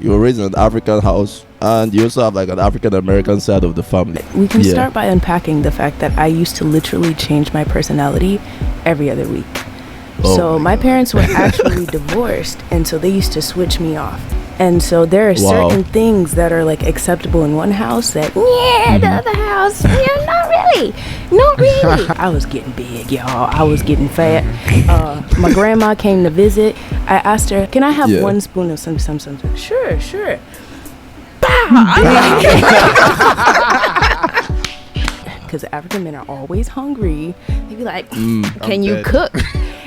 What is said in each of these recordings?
You were raised in an African house, and you also have like an African American side of the family. We can start by unpacking the fact that I used to literally change my personality every other week. So my parents were actually divorced, and so they used to switch me off. And so there are certain things that are like acceptable in one house that the other house, not really. I was getting big, y'all. I was getting fat. My grandma came to visit. I asked her, "Can I have one spoon of something?" Sure. Because African men are always hungry. They'd be like, "Can you cook?"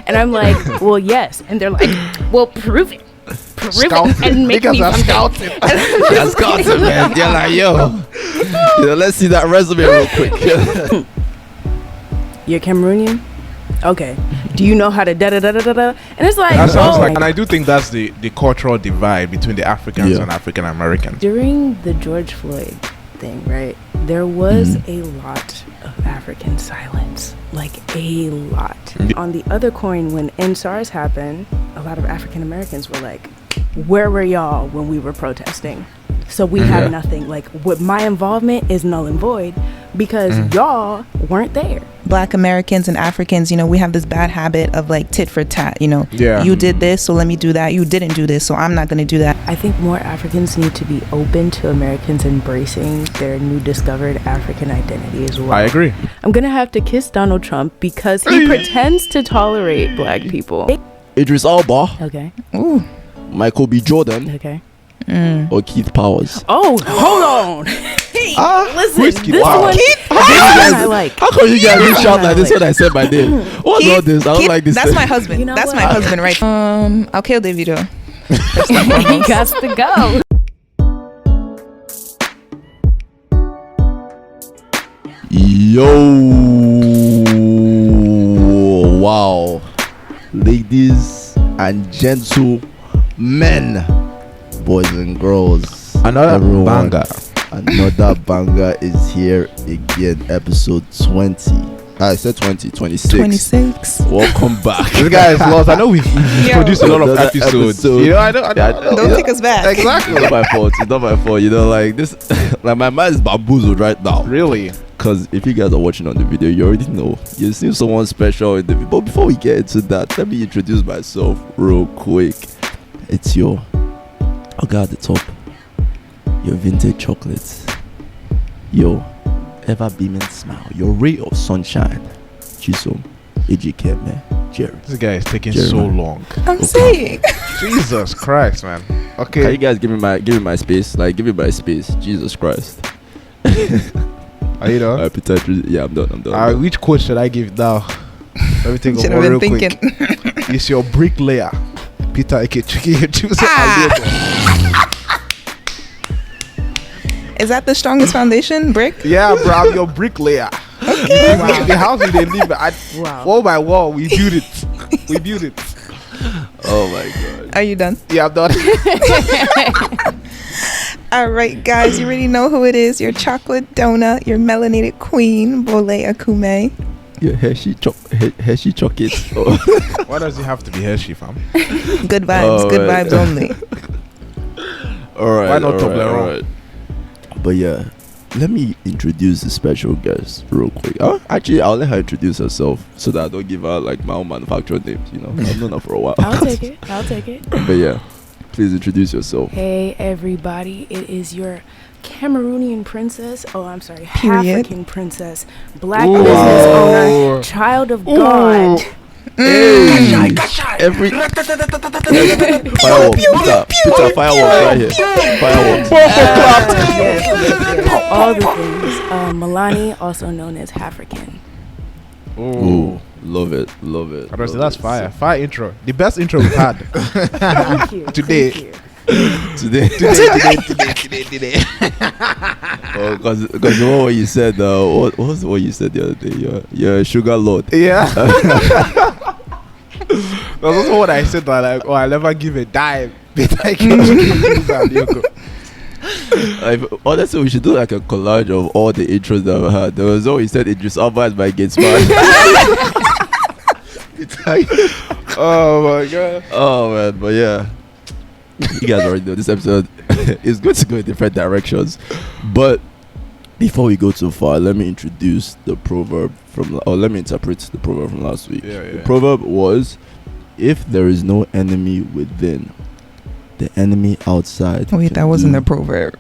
And I'm like, "Well, yes." And they're like, "Well, prove it. And make me something." That's scouting, man. They're like, yo, let's see that resume real quick. You're Cameroonian? Okay. Do you know how to da-da-da-da-da-da? And it's like, that sounds like, and I do think that's the cultural divide between the Africans and African Americans. During the George Floyd thing, right, there was a lot of African silence. Like, a lot. On the other coin, when NSARS happened, a lot of African Americans were like, where were y'all when we were protesting? So we have nothing. Like, what my involvement is null and void because y'all weren't there. Black Americans and Africans, we have this bad habit of like tit for tat, you did this, so let me do that. You didn't do this, so I'm not going to do that. I think more Africans need to be open to Americans embracing their new discovered African identity as well. I agree. I'm going to have to kiss Donald Trump because he pretends to tolerate black people. Idris Elba. Okay. Ooh. Michael B. Jordan. Okay. Or Keith Powers. Oh, hold on. Listen, this one I like. How come you guys didn't shout like this when I said my name? What's all this? I don't like this. That's my husband. That's my husband, right? I'll kill Davido. He got to go. Yo, wow, ladies and gentlemen, boys and girls, another banger is here again. Episode 20. I said 26. Welcome back. This guy is lost. I know we've produced a lot of episodes. I don't take us back. Exactly. It's not my fault. Like this, like my mind is bamboozled right now. Really? Because if you guys are watching on the video, you already know you've seen someone special in the video. But before we get into that, let me introduce myself real quick. It's your Oga at the top, your vintage chocolates, your ever beaming smile, your ray of sunshine, Chisom, AJK, man, Jerry. This guy is taking so long. I'm saying. Jesus Christ, man. Okay. Can you guys give me my space? Like, give me my space. Jesus Christ. Are you done? Yeah, I'm done. Which quote should I give now? Let me think of one real quick. It's your bricklayer, Peter Ikechukwu. Is that the strongest foundation, brick? Yeah, bro, I'm your bricklayer. Okay. The house we live wall by wall, we built it. Oh my God. Are you done? Yeah, I'm done. All right, guys, you already know who it is. Your chocolate donut, your melanated queen, Bole Akume. Your Hershey chocolate. Why does it have to be Hershey, fam? Good vibes only. All right. Why not Toblerone? All right. But yeah, let me introduce the special guest real quick. Actually, I'll let her introduce herself so that I don't give her like my own manufacturer names. I've known her for a while. I'll take it. But yeah, please introduce yourself. Hey everybody, it is your Cameroonian princess. Oh, I'm sorry, Period. African princess, black business owner, child of God. Hey, every fireworks, Peter, fireworks right here. Fireworks. Yes. All the things. Malahni, also known as African. Ooh, love it. That's fire. Fire intro. The best intro we've had. Thank you. Today. Today. Oh, because what you said, what was what you said the other day? You're a sugar lord. Yeah. That's also what I said. That I'll never give a dime. Honestly, we should do like a collage of all the intros that we had. There was always said Idris Elba as my gate man. Oh my God. Oh man, but yeah. You guys already know this episode is going to go in different directions. But before we go too far, let me introduce the proverb let me interpret the proverb from last week. The proverb was, if there is no enemy within, the enemy outside. Wait, that wasn't the proverb.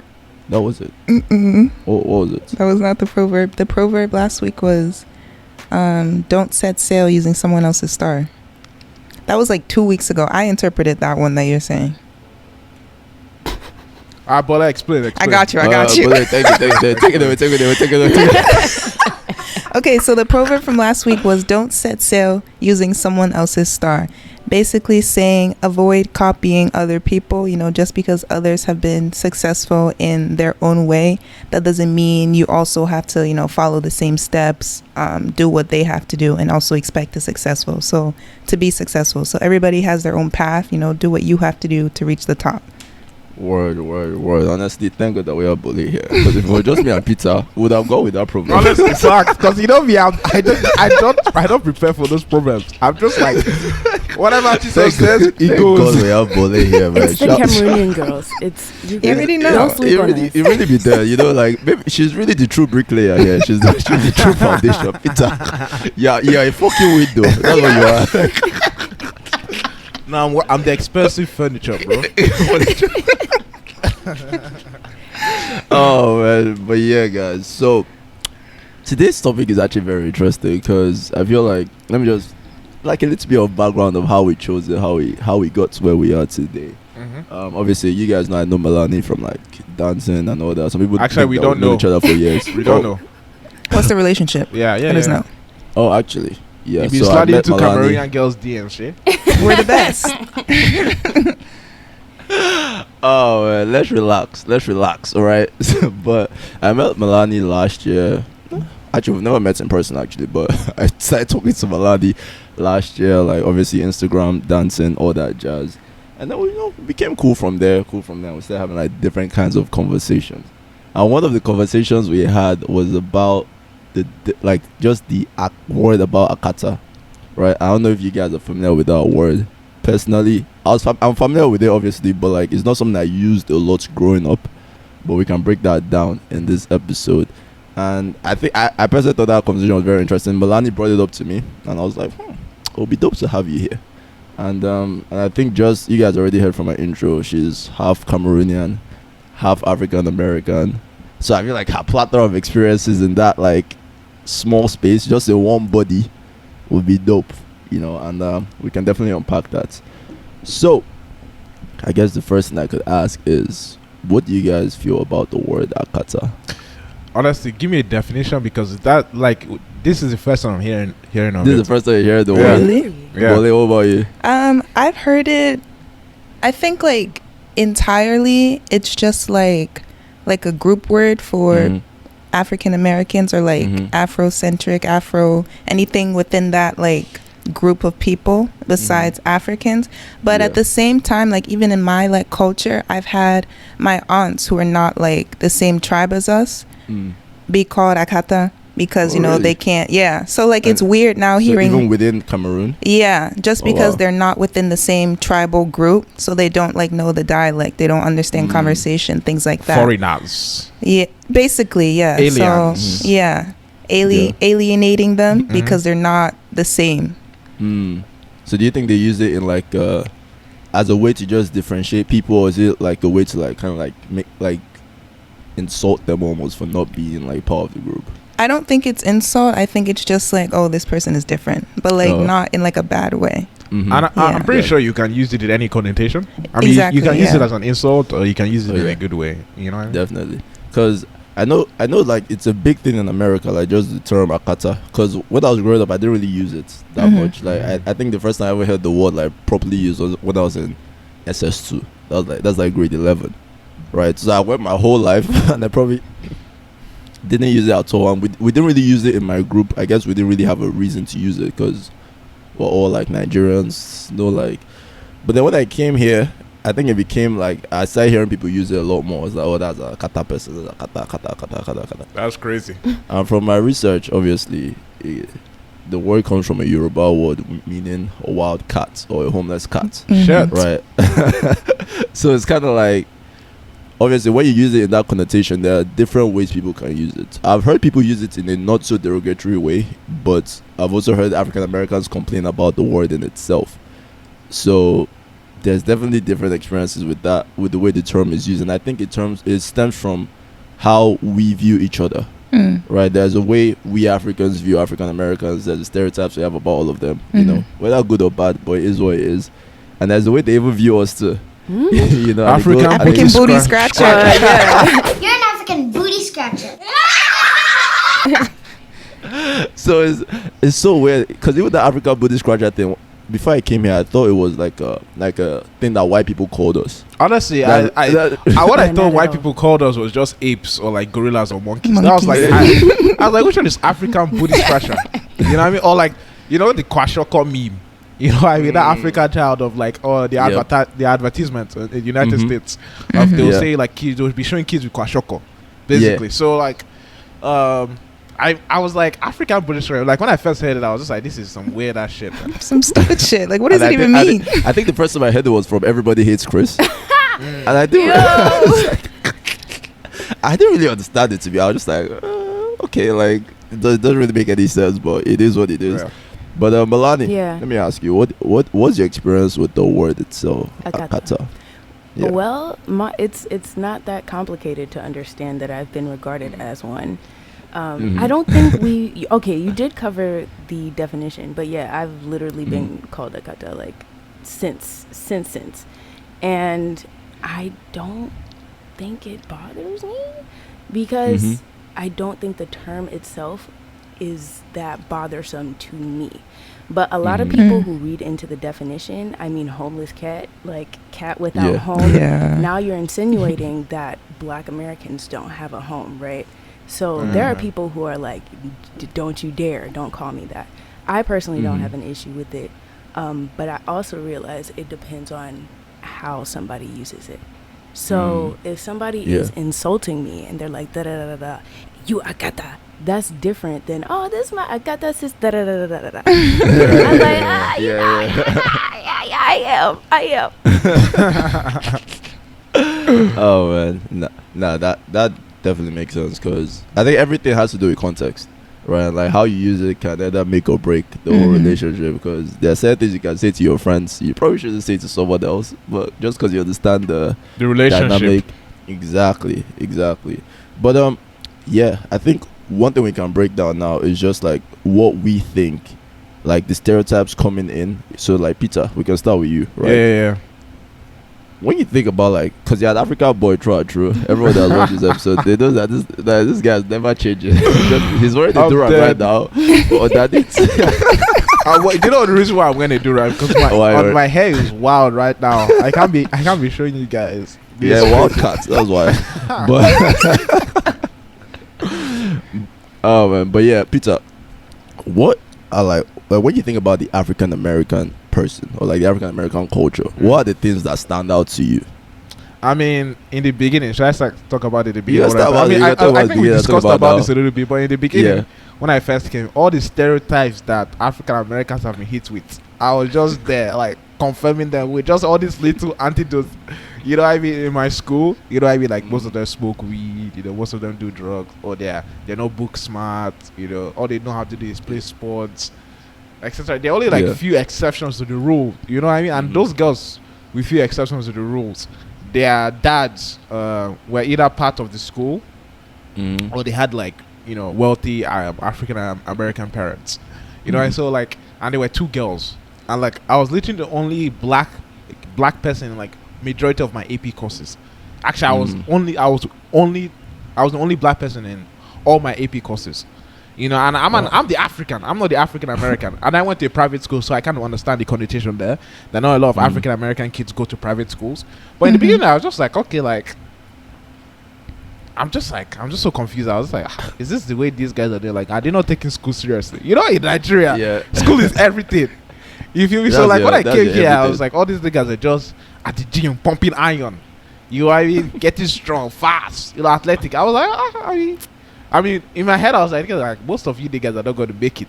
That was it. What was it? That was not the proverb. The proverb last week was, don't set sail using someone else's star. That was like 2 weeks ago. I interpreted that one that you're saying. Bola, explain. I got you. Bola, take it away. Okay, so the proverb from last week was, don't set sail using someone else's star. Basically saying avoid copying other people. Just because others have been successful in their own way, that doesn't mean you also have to, follow the same steps, do what they have to do, and also expect to be successful. So everybody has their own path, do what you have to do to reach the top. Word. Honestly, thank God that we are bully here. Because if it was just me and Peter, we would have gone with that program. Honestly, sucks. Because me, I don't prepare for those programs. I'm just like, whatever Jesus says, it goes. God, we have bully here, man. It's the Cameroonian girls. You already know. It really be there. Like maybe she's really the true bricklayer here. She's the true foundation. Peter, yeah, a fucking window. That's what you are. No, I'm the expensive furniture, bro. Oh man, but yeah, guys. So today's topic is actually very interesting because I feel like, let me just like a little bit of background of how we chose it, how we got to where we are today. Obviously, you guys know I know Malahni from like dancing and all that. Some people actually we don't know each other for years. We don't know. What's the relationship? Yeah. Know. Oh, actually, yeah. If you slide into Cameroonian girls' DMs, we're the best. Oh man, let's relax, all right. But I met Malahni last year. Actually, we've never met in person actually, but I started talking to Malahni last year, like obviously Instagram, dancing, all that jazz, and then we became cool from there. We started having like different kinds of conversations, and one of the conversations we had was about the word about Akata, right? I don't know if you guys are familiar with that word. Personally, I'm familiar with it obviously, but like it's not something I used a lot growing up. But we can break that down in this episode. And I think I personally thought that conversation was very interesting. Malahni brought it up to me, and I was like, it would be dope to have you here. And I think just you guys already heard from my intro. She's half Cameroonian, half African American. So I feel like her plethora of experiences in that like small space, just in one body, would be dope. And we can definitely unpack that. So, I guess the first thing I could ask is, what do you guys feel about the word Akata? Honestly, give me a definition, because that this is the first time I'm hearing of it. This is the first time you hear the word. Really? Yeah. What about you? I've heard it. I think like entirely, it's just like a group word for African Americans, or like Afrocentric, anything within that like group of people besides Africans. But at the same time, like even in my like culture, I've had my aunts who are not like the same tribe as us be called Akata, because really? They can't. So like it's weird now hearing even within Cameroon, just because they're not within the same tribal group, so they don't like know the dialect, they don't understand conversation, things like that. Foreigners, basically, aliens. So alienating them because they're not the same. So do you think they use it in like as a way to just differentiate people, or is it like a way to like kind of like make like insult them almost for not being like part of the group? I don't think it's insult. I think it's just like, oh, this person is different, but like not in like a bad way. And I'm pretty sure you can use it in any connotation. I mean, you can use it as an insult, or you can use it in a good way. You know what I mean? Definitely, because I know like it's a big thing in America, like just the term Akata, because when I was growing up I didn't really use it that much. Like I think the first time I ever heard the word like properly used was when I was in SS2. That's like grade 11, right? So I went my whole life and I probably didn't use it at all, and we didn't really use it in my group. I guess we didn't really have a reason to use it because we're all like Nigerians, but then when I came here, I think it became like I started hearing people use it a lot more. It's like, oh, that's a Kata person. That's a Kata. That's crazy. And from my research, obviously, the word comes from a Yoruba word meaning a wild cat or a homeless cat. Shit. Right. So it's kind of like, obviously when you use it in that connotation, there are different ways people can use it. I've heard people use it in a not so derogatory way, but I've also heard African Americans complain about the word in itself. So there's definitely different experiences with that, with the way the term is used. And I think it stems from how we view each other. Right, there's a way we Africans view African Americans. There's the stereotypes we have about all of them, you know, whether good or bad, but it is what it is. And there's the way they even view us too. You know, African booty scratcher. Yeah. You're an African booty scratcher. So it's so weird because even the African booty scratcher thing, before I came here, I thought it was like a thing that white people called us. Honestly, what I thought white people called us was just apes or like gorillas or monkeys. That was like, I was like, which one is African booty scratcher? You know what I mean? Or like, you know, the Kwashoko meme. You know what I mean? That African child of like, the advertisement in the United States. They'll say like kids, they'll be showing kids with Kwashoko, basically. So like, I was like, African British, like when I first heard it, I was just like, this is some weird ass shit, man. Some stupid shit. Like, what does it even mean? I think the first time I heard it was from Everybody Hates Chris. And I didn't really understand it, to be. I was just like, okay, like it doesn't really make any sense, but it is what it is. Yeah. But Malahni, let me ask you, what's your experience with the word itself, Akata? Yeah. Well, it's not that complicated to understand that I've been regarded as one. I don't think you did cover the definition, but yeah, I've literally been called Akata like since. And I don't think it bothers me because I don't think the term itself is that bothersome to me. But a lot of people who read into the definition, I mean homeless cat, like cat without home, now you're insinuating that Black Americans don't have a home, right? So there are people who are like, don't you dare, don't call me that. I personally don't have an issue with it, but I also realize it depends on how somebody uses it. So if somebody is insulting me and they're like, da-da-da-da-da, you Akata, that's different than, oh, this is my Akata sis, da-da-da-da-da-da. I'm like, I am. Oh, man. Nah, that definitely makes sense because I think everything has to do with context, right? Like how you use it can either make or break the whole relationship, because there are certain things you can say to your friends you probably shouldn't say to someone else, but just because you understand the relationship dynamic. Exactly. But I think one thing we can break down now is just like what we think, like the stereotypes coming in. So like Peter, we can start with you, right? Yeah. When you think about like, cause you're an African boy, true. Everyone that watched this episode, they know that this guy's never changing. He's wearing the do-rag right now. Or that you know the reason why I'm wearing a do-rag, because my hair is wild right now. I can't be showing you guys. Yeah, wild cats. That's why. But oh man, but yeah, Peter, what are like when you think about the African American person or like the African American culture, what are the things that stand out to you? I mean, in the beginning, should I talk about it at the beginning? I think we discussed about this a little bit, but in the beginning, when I first came, all the stereotypes that African Americans have been hit with, I was just there, like confirming them with just all these little antidotes. You know what I mean? In my school, you know what I mean? Like most of them smoke weed, you know, most of them do drugs, or they're not book smart, you know, all they know how to do is play sports, etc. There are only like few exceptions to the rule, you know what I mean? And those girls with few exceptions to the rules, their dads were either part of the school or they had like, you know, wealthy African American parents, you know. And so like, and there were two girls, and like I was literally the only black person in like majority of my AP courses. Actually, I was the only black person in all my AP courses. You know, and I'm the African. I'm not the African American. And I went to a private school, so I kind of understand the connotation there. That not a lot of African American kids go to private schools. But in the beginning, I was just like, okay, like, I'm just so confused. I was like, is this the way these guys are doing? Like, are they not taking school seriously? You know, in Nigeria, school is everything. You feel me? So like, when I came here, I was like, all these niggas are just at the gym pumping iron. You know what I mean? Getting strong, fast, you know, athletic. I was like, I mean, I mean, in my head, I was like most of you niggas are not going to make it.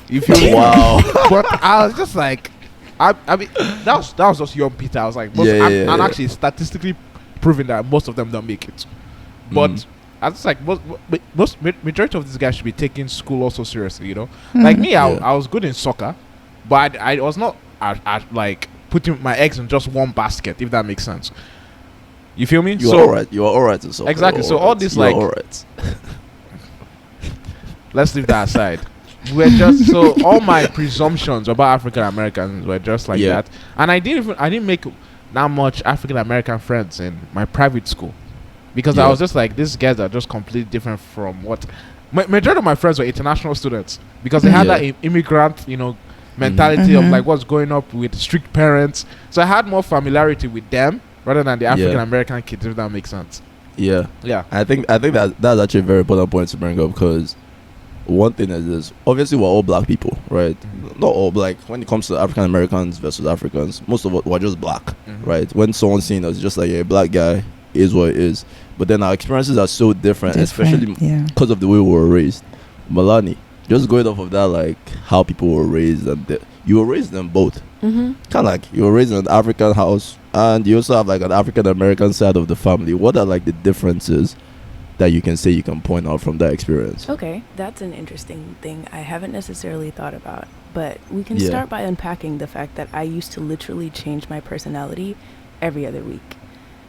You feel me? Wow. But I was just like, I mean, that was just young Peter. I was like, and actually statistically proven that most of them don't make it. But I was like, most majority of these guys should be taking school also seriously. You know, like me, I was good in soccer, but I was not like putting my eggs in just one basket. If that makes sense. You feel me? You are alright. You are alright in soccer. Exactly. So all this like, alright. Let's leave that aside. We're just so all my presumptions about African Americans were just like that, and I didn't make that much African American friends in my private school because I was just like, these guys are just completely different from what majority of my friends were international students because they had that immigrant, you know, mentality of like what's going up with strict parents. So I had more familiarity with them rather than the African American kids, if that makes sense. Yeah. I think that's actually a very important point to bring up because one thing is this: obviously we're all black people, right? Not all black. When it comes to African Americans versus Africans, most of us we're just black, right? When someone's seeing us, it's just like a black guy is what it is. But then our experiences are so different. Especially because of the way we were raised. Malahni, just going off of that, like how people were raised, and you were raised in both. Kind of like you were raised in an African house, and you also have like an African American side of the family. What are like the differences that you can say you can point out from that experience? Okay, that's an interesting thing I haven't necessarily thought about, but we can start by unpacking the fact that I used to literally change my personality every other week.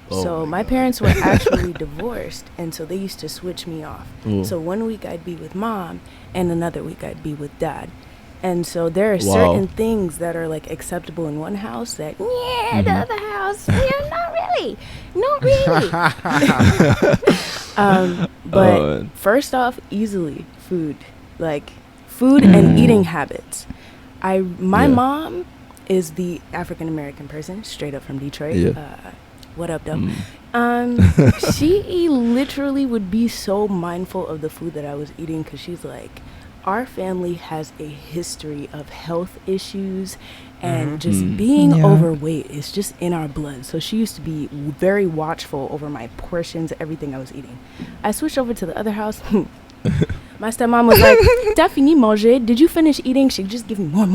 So my parents were actually divorced, and so they used to switch me off. So one week I'd be with mom, and another week I'd be with dad. And so there are certain things that are like acceptable in one house that the other house, not really. But first off, easily food and eating habits. My mom is the African American person, straight up from Detroit. What up, though? She literally would be so mindful of the food that I was eating because she's like, our family has a history of health issues and just being overweight is just in our blood. So she used to be very watchful over my portions, everything I was eating. I switched over to the other house. My stepmom was like, "T'as fini manger? Did you finish eating?" She'd just give me more. And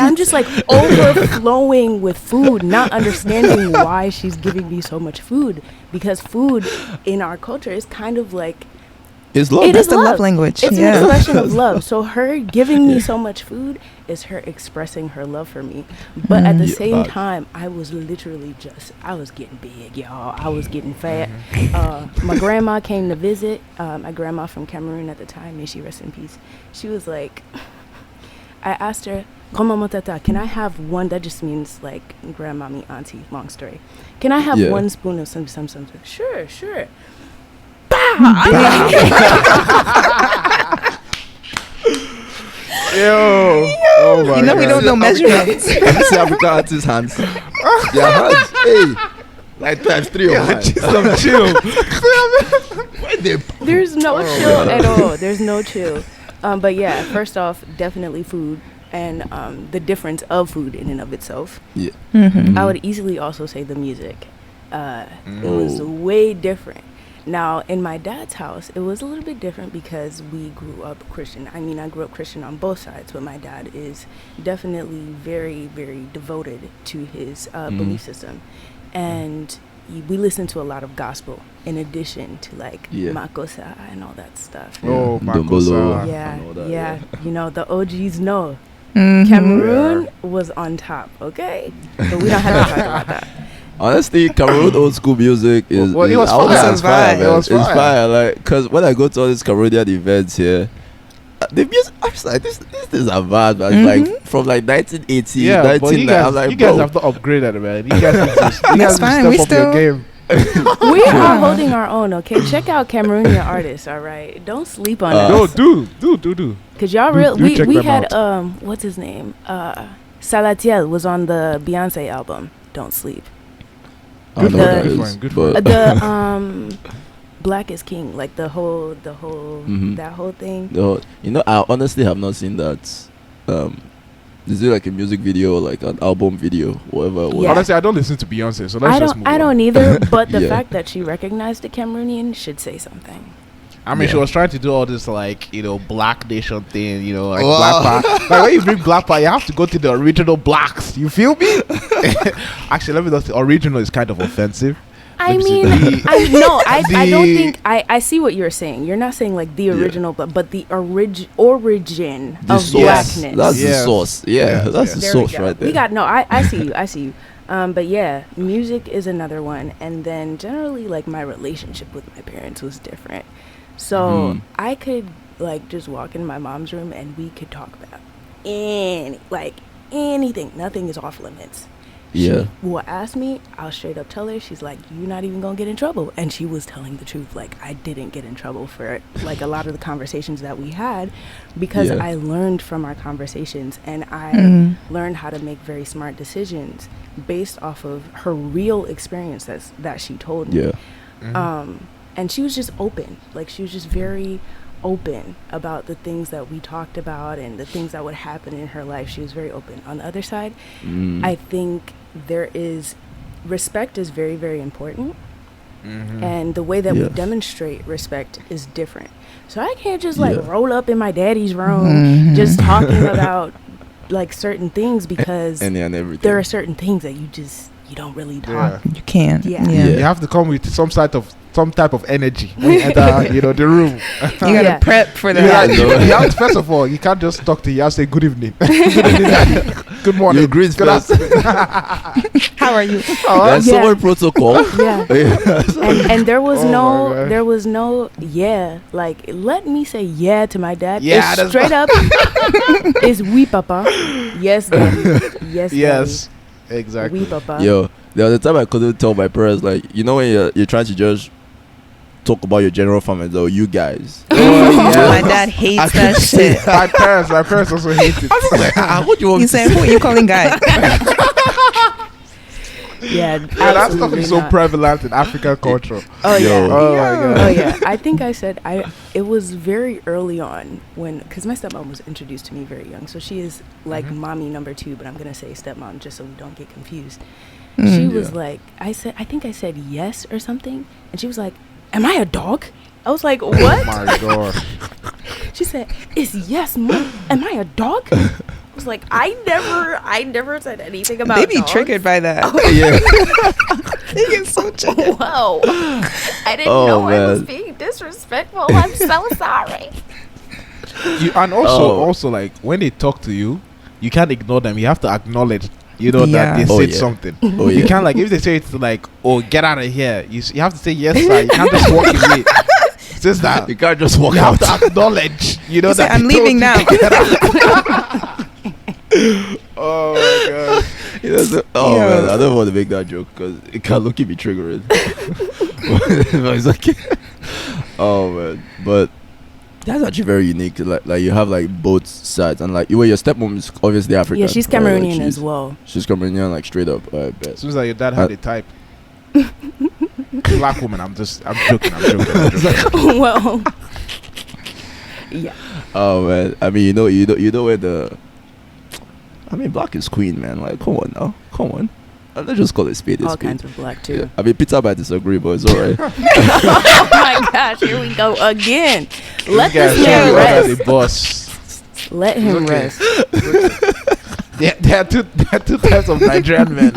I'm just like overflowing with food, not understanding why she's giving me so much food. Because food in our culture is kind of like, it's love. It is the love language. It's an expression of love. So her giving me so much food is her expressing her love for me. But at the same time, I was literally I was getting big, y'all. I was getting fat. My grandma came to visit. My grandma from Cameroon at the time, may she rest in peace. She was like, I asked her, "Comment tata, can I have one?" That just means like grandmommy, auntie, long story. "Can I have one spoon of something?" Sure. Yo. Oh my God. We don't know measurements. I see African artists' hands. Their hands, hey, like times 3 of mine. Some chill. There's no chill at all. There's no chill. But yeah, first off, definitely food and the difference of food in and of itself. Yeah. I would easily also say the music. It was way different. Now, in my dad's house, it was a little bit different because we grew up Christian. I mean, I grew up Christian on both sides, but my dad is definitely very, very devoted to his belief system. And we listen to a lot of gospel in addition to like Makosa and all that stuff. Oh, Makosa. Yeah. You know, the OGs know. Cameroon was on top, okay? But we don't have to talk about that. Honestly, Cameroon old school music is it was fire. It was fire. Like, because when I go to all these Cameroonian events here, the music, I'm just like, this is a bad, man. Like from like 1980s, yeah, 1990s. I'm like, you guys have to upgrade it, man. You guys have to step up your game. We are holding our own, okay? Check out Cameroonian artists, all right? Don't sleep on us. Do. Because y'all we had what's his name? Salatiel was on the Beyonce album. Don't sleep. Good for the Black is King, like the whole that whole thing. You know, I honestly have not seen that Is it like a music video or like an album video, whatever? Yeah. Honestly, I don't listen to Beyonce, so let's just move I on. don't either. But the Yeah. fact that she recognized the Cameroonian should say something. I mean, she Yeah. was trying to do all this like Black Nation thing, like Wow. Black Power. Like when you bring Black Power, you have to go to the original blacks. You feel me? Actually, let me just say, original is kind of offensive. I Let me see. mean, The- I don't the- think I see what you're saying. You're not saying like the Yeah. original, but the origin The of source. blackness. That's the Yes. source. Yeah, Yes, that's yes. the There we source go. right there. We got no. I see you. I see you. But yeah, music is another one, and then generally like my relationship with my parents was different. So Mhm. I could like just walk in my mom's room and we could talk about anything. Nothing is off limits. Yeah. She will ask me, I'll straight up tell her, she's like, you're not even gonna get in trouble. And she was telling the truth. Like, I didn't get in trouble for like a lot of the conversations that we had because Yeah. I learned from our conversations and I learned how to make very smart decisions based off of her real experience that she told me. Yeah. And she was just open. Like, she was just very open about the things that we talked about and the things that would happen in her life. She was very open. On the other side, I think there is respect is very, very important. And the way that we Yes. demonstrate respect is different. So I can't just like Yeah. roll up in my daddy's room just talking about like certain things because Any and everything. there are certain things that you don't really talk. You can't. Yeah. Yeah. You have to come with some type of energy when you enter, the room. You gotta Yeah. prep for You, that. you have to, first of all, you can't just talk to you. You have to say good evening, good evening, daddy. Good morning, You greet good first. How are you? There's so Yeah. much protocol. Yeah. Yeah. And there was Oh my gosh. like let me say yeah to my dad. Yeah, It's that's straight up is we papa. Yes, daddy. Yes, Yes, daddy. exactly. We papa. Yo, there was a time I couldn't tell my parents, like, when you're trying to just talk about your general family, though, you guys. My dad hates that shit. my parents also hate it. What do you want You me to say, who are you calling guy? Yeah, Yeah, that stuff absolutely is so not. prevalent in African culture. Oh Yo. yeah. Oh my god. Oh yeah, I think I said it was very early on because my stepmom was introduced to me very young, so she is like mommy number 2, but I'm gonna say stepmom just so we don't get confused. She was Yeah. like, I think I said yes or something, and she was like, "Am I a dog?" I was like, Oh "What?" my god. She said, "It's yes, mom. Am I a dog?" I was like, I never said anything about. They be dogs." triggered by that. Yeah. They get so triggered. Whoa! I didn't Oh, know I was man. being disrespectful. I'm so sorry. And also, Oh. like when they talk to you, you can't ignore them. You have to acknowledge, Yeah. that they Oh, said yeah. something. Oh, You yeah. can't, like, if they say it's like, "Oh, get out of here," you have to say yes, sir. You can't just walk away. Just that. You can't just walk You have out. to acknowledge, You that say, they I'm told leaving you now. to get out. Oh my god. Oh Yeah. man, I don't want to make that joke because it can look at me triggering. But it's okay. Oh man, but that's actually very unique. Like you have like both sides, and like your stepmom is obviously African. Yeah, she's right? Like, Cameroonian as well. She's Cameroonian, like straight up. I bet. As soon as your dad had a type. Black woman, I'm joking. Well, yeah. Oh man, I mean, you know where the. I mean, black is queen, man. Like, come on now, come on. Let's just call it spade. All spade. kinds of black too. Yeah. I mean, Peter might disagree, but it's alright. Oh my gosh, here we go again. Let This this guy man showed up as rest. a boss. Let him Okay. rest. There are two types of Nigerian men.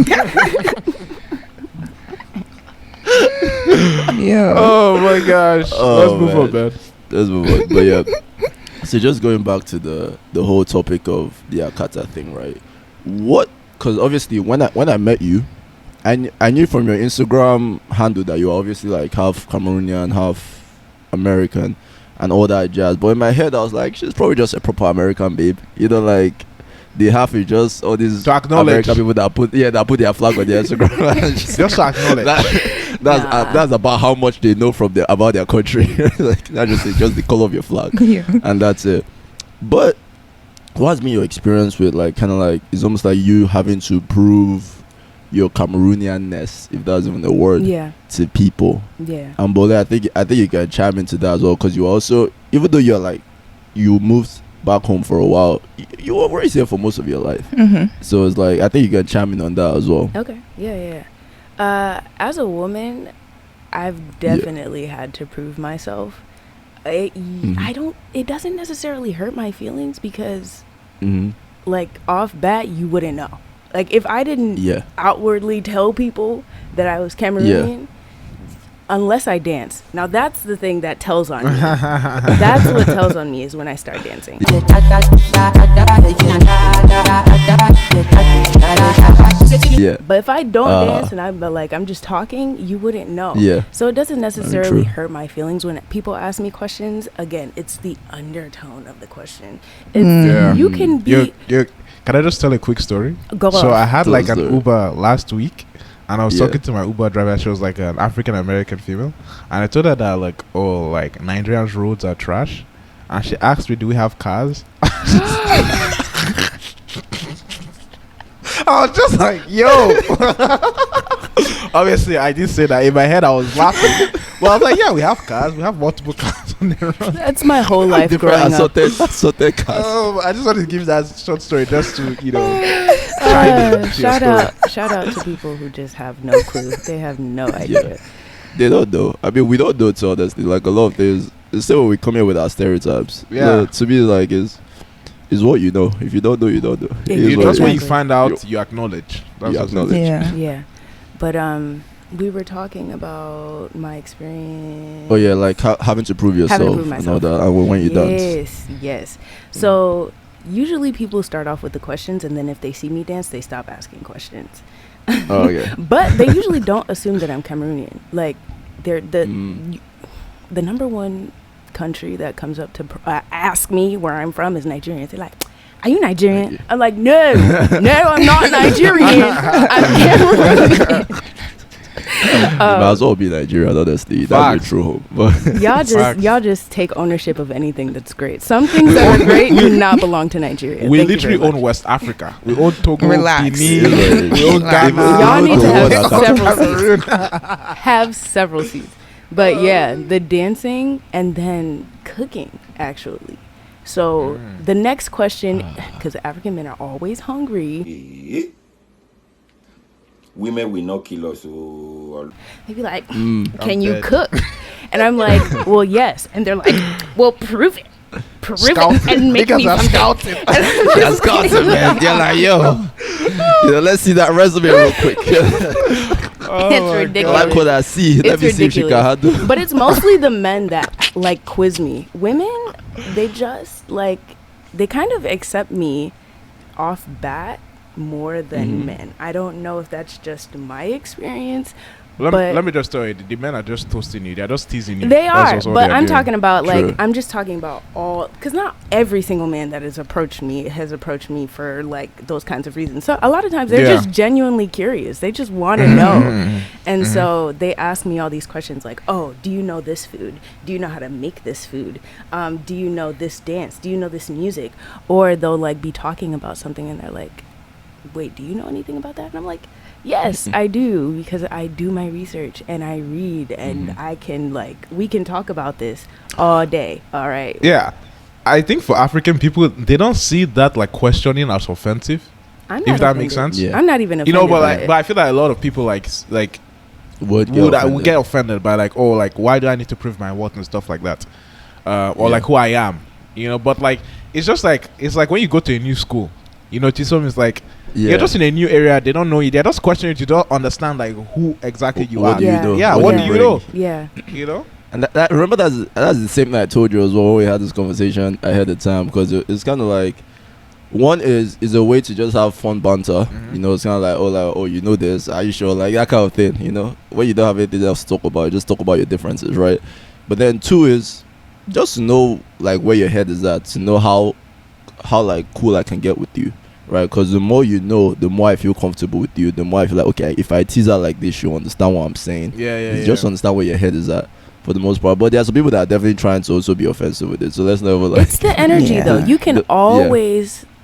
Yeah. Oh my gosh. Oh, Let's move on, man. man. Let's move on. But yeah, so just going back to the whole topic of the Akata thing, right? What? Because obviously, when I met you, I knew from your Instagram handle that you were obviously like half Cameroonian, half American, and all that jazz. But in my head, I was like, she's probably just a proper American babe. Like the half is just all these To acknowledge. American people that put their flag on their Instagram. Just to acknowledge. That's about how much they know about their country. Like that just the color of your flag, Yeah. and that's it. But what has been your experience with like kind of like it's almost like you having to prove your Cameroonianness, if that's even a word, Yeah, to people? yeah. And Bole, I think you can chime into that as well, because you also, even though you're like you moved back home for a while. You were raised here for most of your life. Mm-hmm. So it's like, I think you can chime in on that as well. Okay. Yeah. As a woman, I've definitely had to prove myself. It doesn't necessarily hurt my feelings because, like, off bat, you wouldn't know. Like, if I didn't outwardly tell people that I was Cameroonian, unless I dance. Now, that's the thing that tells on me. That's what tells on me is when I start dancing. Yeah. But if I don't dance and I'm just talking, you wouldn't know. Yeah. So it doesn't necessarily true. hurt my feelings when people ask me questions. Again, it's the undertone of the question. It's, you can be... Can I just tell a quick story? Go So on. I had like an Story. Uber last week, and I was talking to my Uber driver. She was like an African American female, and I told her that like Nigerian's roads are trash, and she asked me, "Do we have cars?" I was just like, "Yo." Obviously, I did say that. In my head, I was laughing. Well, I was like, "Yeah, we have cars. We have multiple cars on the road." That's my whole life Different growing up. assorted cars. I just wanted to give that short story just to chime in to your story. Shout out to people who just have no clue. They have no idea. They don't know. I mean, we don't know, to honestly. Like, a lot of things, it's still when we come here with our stereotypes. Yeah. To me, like, is what you know. If you don't know, you don't know. It is You what just it when is. you find out, you acknowledge. That's You what it is. acknowledge. Yeah. But we were talking about my experience. Oh yeah, like having to prove yourself Having to prove and all myself. that, and when you dance. Yes. So usually people start off with the questions, and then if they see me dance, they stop asking questions. Oh, okay. But they usually don't assume that I'm Cameroonian. Like, they're the number one country that comes up to ask me where I'm from is Nigerian. They're like, "Are you Nigerian?" I'm like, no, I'm not Nigerian. I'm Cameroonian. You might as well be Nigerian, honestly. That's the true home. But Y'all just take ownership of anything that's great. Some things that are great do not belong to Nigeria. We Thank you literally very much. own West Africa. We own Togo, Relax. Benin, we own Ghana. Y'all need to have Cameroon. have several seats. But yeah, the dancing and then cooking, actually. So the next question, because African men are always hungry. Women will not kill us. So They be like, "Can you cook?" And I'm like, "Well, yes." And they're like, "Well, prove it. Prove it and make me something." Scouting. that's concept, man. You're like, yo, let's see that resume real quick. It's ridiculous. Like what I see. Let It's me see if she can ridiculous. handle. But it's mostly the men that like quiz me. Women, they just like, they kind of accept me off bat more than men. I don't know if that's just my experience. Let me just tell you, the men are just toasting you. They're just teasing you. They That's are, also what but they're I'm doing. talking about like, True. I'm just talking about all, because not every single man that has approached me for like those kinds of reasons. So a lot of times they're just genuinely curious. They just want to know. And so they ask me all these questions like, "Oh, do you know this food? Do you know how to make this food? Do you know this dance? Do you know this music?" Or they'll like be talking about something and they're like, "Wait, do you know anything about that?" And I'm like, "Yes, I do, because I do my research and I read and I can we can talk about this all day." All right. Yeah. I think for African people, they don't see that like questioning as offensive. I'm If not that makes offended. sense. Yeah. I'm not even offended. You know, but by like, it. but I feel like a lot of people like Would get offended by like, oh, like why do I need to prove my worth and stuff like that, or like who I am, you know? But like, it's just like when you go to a new school, you know, Chisom is like. Yeah. You're just in a new area. They don't know you. They're just questioning you. You don't understand like who exactly you What are. do you know? Yeah. What do you bring? know? Yeah. You know. And that remember that's the same thing I told you as well when we had this conversation ahead of time, because it's kind of like, one is a way to just have fun banter. You know, it's kind of like, oh, you know this, are you sure, like that kind of thing. You know, when you don't have anything else to talk about, just talk about your differences, right? But then two is just to know like where your head is at, to know how like cool I can get with you, right? Because the more you know, the more I feel comfortable with you, the more I feel like, okay, if I tease her like this, she'll understand what I'm saying. Just understand where your head is at for the most part. But there are some people that are definitely trying to also be offensive with it, so let's never like, It's the energy Yeah. though. You can Yeah.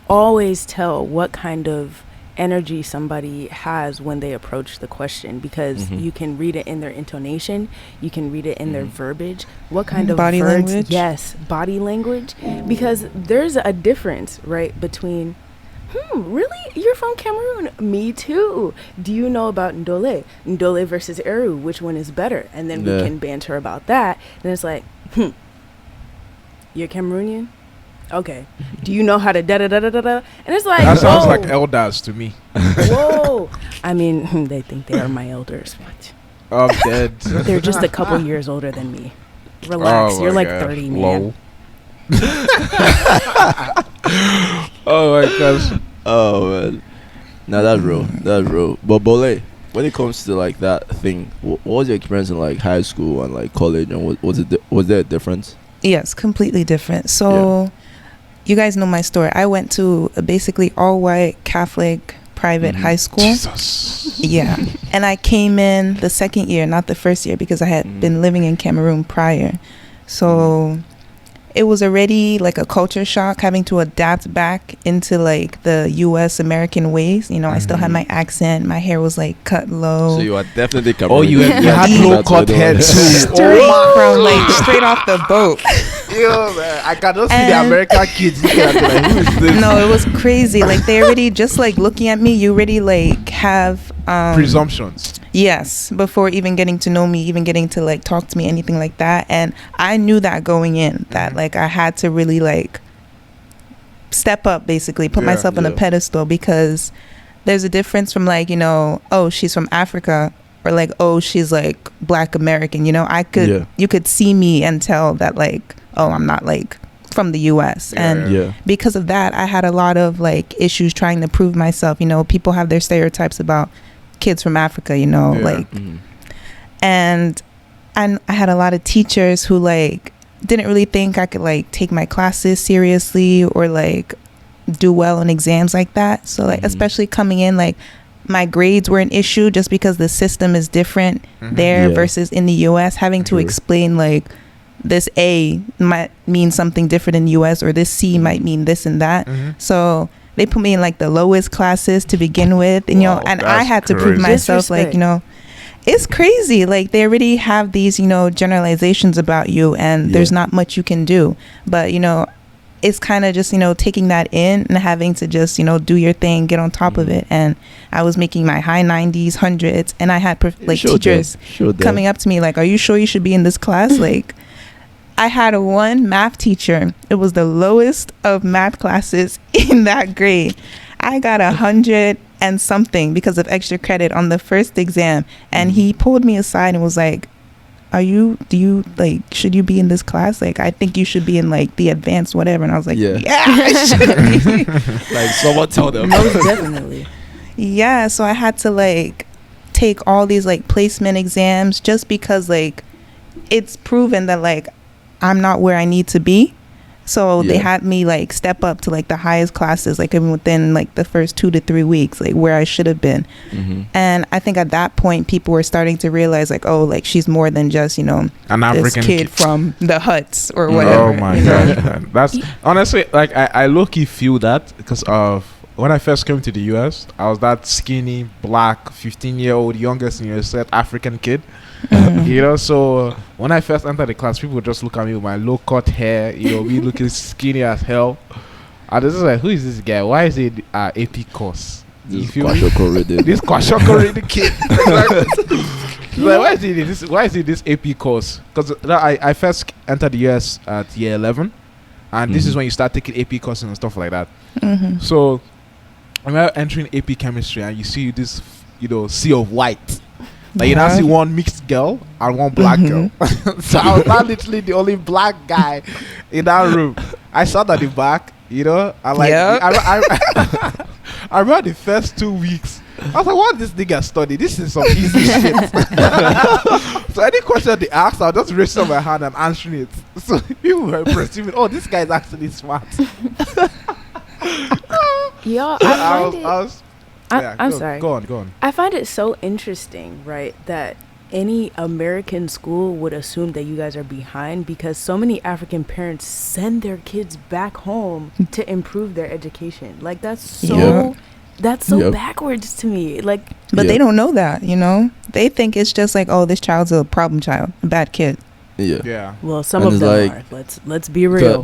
always tell what kind of energy somebody has when they approach the question, because you can read it in their intonation, you can read it in their verbiage, what kind of body words, language. yes, body language, because there's a difference, right, between really? You're from Cameroon? Me too. Do you know about Ndole? Ndole versus Eru, which one is better? And then we can banter about that. And it's like, you're Cameroonian? Okay. Do you know how to da-da-da-da-da-da? And it's like, that sounds like elders to me. Whoa. I mean, they think they are my elders, but I'm dead. they're just a couple years older than me. Relax. Oh You're my like God. 30, man. Lol. Oh my gosh. Oh man, no, that's real. That's real. But Bole, when it comes to like that thing, what was your experience in like high school and like college, and was there a difference? Yes, completely different. So, you guys know my story. I went to a basically all-white Catholic private high school. Jesus. Yeah, and I came in the second year, not the first year, because I had been living in Cameroon prior. So it was already like a culture shock, having to adapt back into like the U.S. American ways. You know, I still had my accent. My hair was like cut low. So you are definitely Cameroonian. Oh, you had low cut hair too. Straight off the boat. Yo, man, I cannot see the American kids looking at me like, who is this? No, it was crazy. Like they already just like looking at me. You already like have Presumptions. Yes, before even getting to know me, even getting to like talk to me, anything like that. And I knew that going in, that like I had to really like step up, basically put myself on a pedestal, because there's a difference from like, you know, oh, she's from Africa, or like, oh, she's like Black American. You know, you could see me and tell that like, oh, I'm not like from the US. And because of that, I had a lot of like issues trying to prove myself. You know, people have their stereotypes about kids from Africa, you know, and I had a lot of teachers who like didn't really think I could like take my classes seriously or like do well on exams like that. So like especially coming in, like my grades were an issue just because the system is different there versus in the US, having to explain like this A might mean something different in the US, or this C might mean this and that. So they put me in like the lowest classes to begin with, and you know, and I had to prove myself, like, you know, it's crazy. Like they already have these, you know, generalizations about you, and there's not much you can do. But you know, it's kind of just, you know, taking that in and having to just, you know, do your thing, get on top of it. And I was making my high 90s, hundreds, and I had teachers coming up to me like, "Are you sure you should be in this class?" Like, I had one math teacher. It was the lowest of math classes in that grade. I got 100 and something because of extra credit on the first exam. And he pulled me aside and was like, should you be in this class? Like, I think you should be in like the advanced whatever. And I was like, yeah I should be. Like, someone tell them. Most definitely. Yeah, so I had to like take all these like placement exams just because like it's proven that like I'm not where I need to be. So they had me like step up to like the highest classes, like even within like the first 2 to 3 weeks, like where I should have been. And I think at that point people were starting to realize like, oh, like she's more than just, you know, an this African kid from the huts or whatever. Oh my gosh. That's honestly like I low-key feel that because of when I first came to the US, I was that skinny black 15-year-old youngest in your set African kid. You know, so when I first entered the class, people would just look at me with my low cut hair, you know, me looking skinny as hell. And this is like, who is this guy? Why is it AP course? This Kwashoko Rede kid. Like, why is it this AP course? Because I first entered the US at year 11, and this is when you start taking AP courses and stuff like that. So I remember entering AP chemistry, and you see this, you know, sea of white. Like you now see one mixed girl and one black girl. So I was not literally the only black guy in that room. I sat at the back, you know, and like I remember the first 2 weeks. I was like, what did this nigga study? This is some easy shit. So any question they ask, I'll just raise up my hand and answering it. So people were presuming, oh, this guy is actually smart. Yo, I'm sorry. Go on. I find it so interesting, right, that any American school would assume that you guys are behind, because so many African parents send their kids back home to improve their education. Like, that's so That's so backwards to me. Like, but they don't know that, you know. They think it's just like, oh, this child's a problem child, a bad kid. Yeah. Well, some of them are. Let's be real.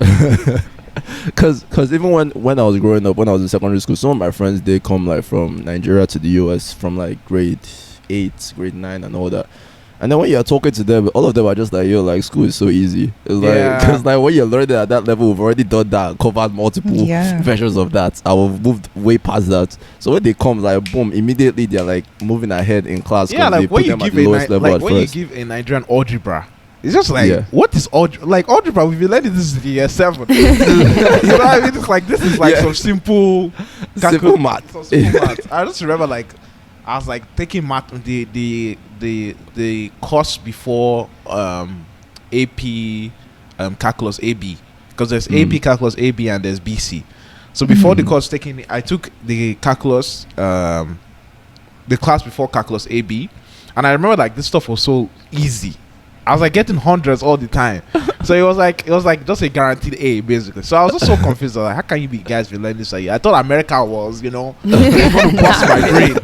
Cause even when I was growing up, when I was in secondary school, some of my friends, they come like from Nigeria to the US from like grade 8, grade 9 and all that. And then when you're talking to them, all of them are just like, yo, like, school is so easy. It's like, because like when you're learning at that level, we've already done that, covered multiple versions of that. I have moved way past that. So when they come, like, boom, immediately they're like moving ahead in class. Yeah, like they when put you them at give the lowest level at when first. you give a Nigerian algebra, it's just like, what is algebra? Like, algebra, we've been learning this in year 7. You know what I mean? It's like, this is like some simple math. Some simple math. I just remember, like, I was like taking math, the course before AP calculus AB, because there's AP calculus AB and there's BC. So before the course taking, I took the calculus, the class before calculus AB, and I remember like this stuff was so easy. I was like getting hundreds all the time. So it was like just a guaranteed A basically. So I was just so confused. I was like, how can you guys be learning this? I thought America was, you know, going to bust my brain.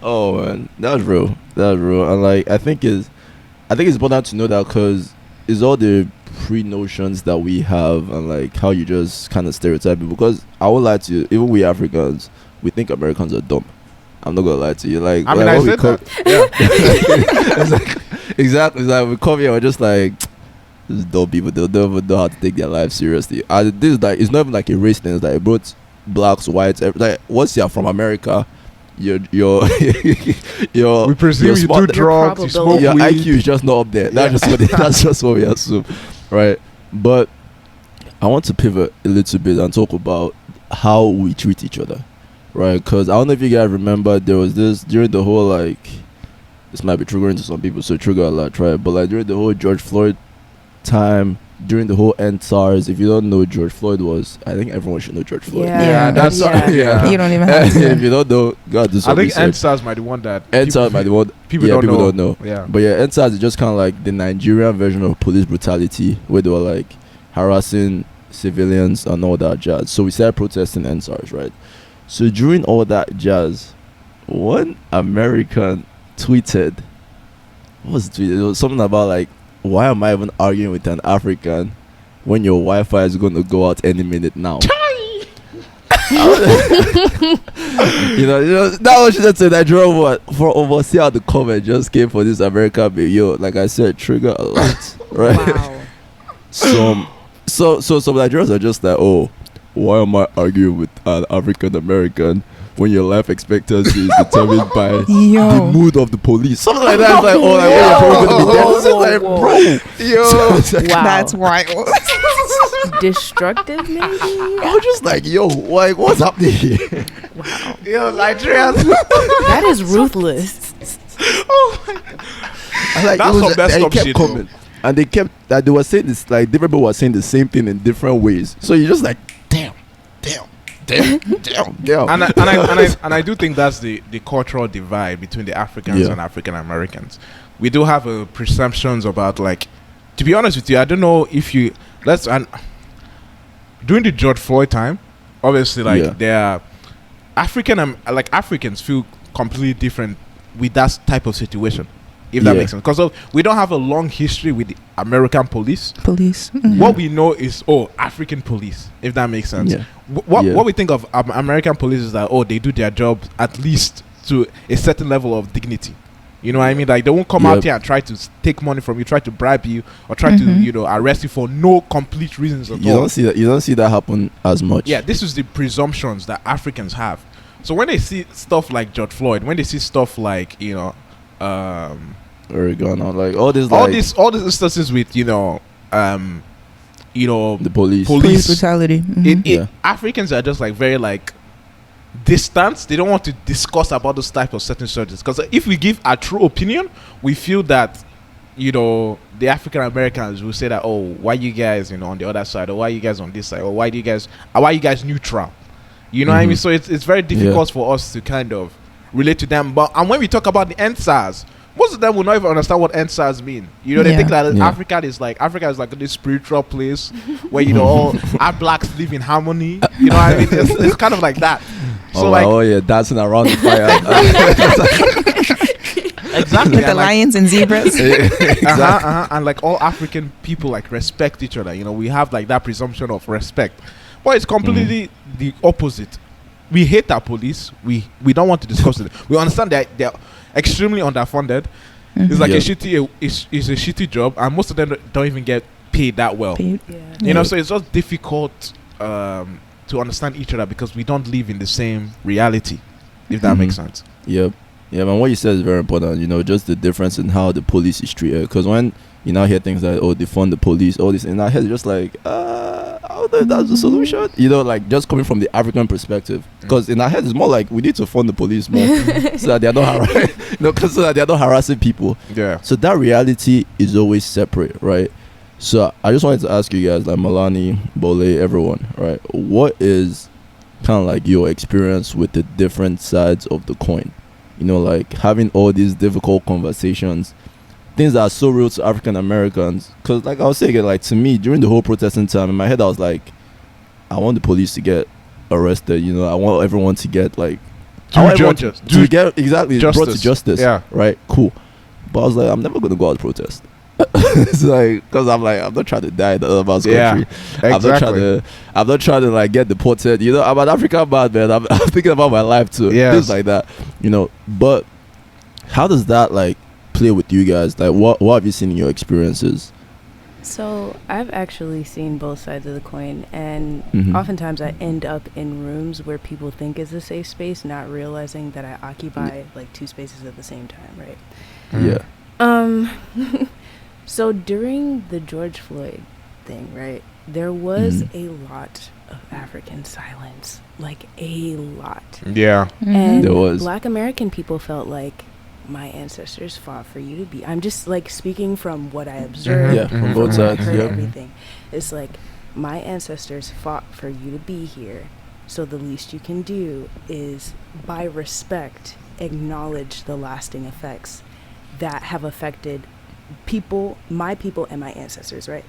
Oh man, that's real. And like I think it's important to know that, because it's all the pre-notions that we have and like how you just kind of stereotype it. Because I would lie to you, even we Africans, we think Americans are dumb. I'm not gonna lie to you. Like, I mean, I said that. Exactly. It's like we come here, we're just like, these dumb people. They'll never know how to take their life seriously. And this is like, it's not even like a race thing. It's like both blacks, whites. Like, once you're from America, you're we presume you do drugs, you smoke your weed. IQ is just not up there. That's just what we assume, right? But I want to pivot a little bit and talk about how we treat each other. Right, because I don't know if you guys remember, there was this during the whole, like, this might be triggering to some people, so trigger a lot, right? But like during the whole George Floyd time, during the whole SARS, if you don't know who George Floyd was, I think everyone should know George Floyd. Yeah, that's You don't even have to. If you don't know, God, do some I think research. SARS might be one that People don't know. Yeah, but yeah, SARS is just kind of like the Nigerian version of police brutality, where they were like harassing civilians and all that jazz. So we started protesting SARS, right? So during all that jazz, one American tweeted, what was it tweeted? It was something about like, why am I even arguing with an African when your Wi-Fi is going to go out any minute now? you know, that was just said. I drove for over. See how the comment just came for this American baby. Yo, like I said, trigger a lot, right? Wow. So some Nigerians are just like, oh, why am I arguing with an African American when your life expectancy is determined by the mood of the police? Something like that. It's like, oh, like, when you're probably going to be dead. It's like, bro, Wow. That's wild. Destructive, maybe? I was just like, yo, like, what's happening here? Wow. yo, Nigerians. That is ruthless. Oh my God. Like, That's some messed up shit, coming. And they were saying this, like, different people were saying the same thing in different ways. So you're just like, damn. And I do think that's the cultural divide between the Africans and African Americans. We do have presumptions about, like, to be honest with you, I don't know if you during the George Floyd time, obviously, like, they are Africans feel completely different with that type of situation, if that makes sense, because we don't have a long history with the American police. What we know is African police, if that makes sense. What we think of American police is that they do their job at least to a certain level of dignity. You know what I mean? Like, they won't come out here and try to take money from you, try to bribe you, or try to arrest you for no complete reasons at all. You don't see that happen as much. Yeah, this is the presumptions that Africans have. So when they see stuff like George Floyd, when they see stuff like Oregon, or like all these instances with the police brutality. Africans are just like very like distant. They don't want to discuss about those type of certain subjects, because if we give our true opinion, we feel that the African Americans will say that, why you guys on the other side, or why you guys on this side, or why you guys neutral. You know what I mean? So it's very difficult for us to kind of relate to them. And when we talk about the NSAS, most of them will not even understand what NSAS mean. You know, they Yeah. think that Yeah. Africa is like this spiritual place where, you know, all our blacks live in harmony. You know what I mean? It's kind of like that. So dancing around the fire. exactly. With the lions and zebras. And like all African people like respect each other. You know, we have like that presumption of respect, but it's completely the opposite. We hate our police. We don't want to discuss it. We understand that they're extremely underfunded. It's like a shitty job, and most of them don't even get paid that well. Yeah. You know, so it's just difficult to understand each other because we don't live in the same reality. If that makes sense. Yep. Yeah, man, what you said is very important. You know, just the difference in how the police is treated. Because when you now hear things like, oh, defund the police, all this, in our head, it's just like, I don't know if that's the solution. You know, like just coming from the African perspective. Because in our head, it's more like we need to fund the police more so that they're not so that they're not harassing people. Yeah. So that reality is always separate, right? So I just wanted to ask you guys, like Malahni, Bole, everyone, right? What is kind of like your experience with the different sides of the coin? You know, like having all these difficult conversations, things that are so real to African Americans. Because, like I was saying, like to me, during the whole protesting time, in my head, I was like, I want the police to get arrested. You know, I want everyone to get like, to get exactly justice. Brought to justice. Yeah. Right. Cool. But I was like, I'm never gonna go out to protest. It's like, because I'm not trying to die in the other man's country. Exactly. I'm not trying to like get deported. You know, I'm an African man, man. I'm thinking about my life too. Yes. Things like that. You know, but how does that like play with you guys? Like, what have you seen in your experiences? So I've actually seen both sides of the coin, and oftentimes I end up in rooms where people think is a safe space, not realizing that I occupy like two spaces at the same time, right? Yeah. So during the George Floyd thing, right, there was a lot of African silence, like a lot. Yeah. And There was. Black American people felt like my ancestors fought for you to be. I'm just like speaking from what I observed. Yeah, from from both what sides. I heard Yep. everything. It's like my ancestors fought for you to be here. So the least you can do is, by respect, acknowledge the lasting effects that have affected people, my people, and my ancestors, right?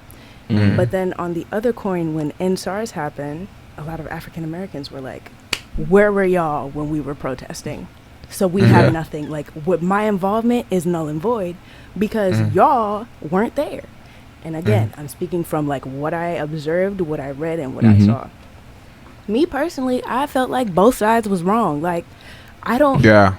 But then on the other coin, when NSARS happened, a lot of African Americans were like, where were y'all when we were protesting? So we have nothing. Like, what my involvement is null and void because y'all weren't there. And again, I'm speaking from like what I observed, what I read, and what I saw. Me personally, I felt like both sides was wrong. Like, I don't. Yeah.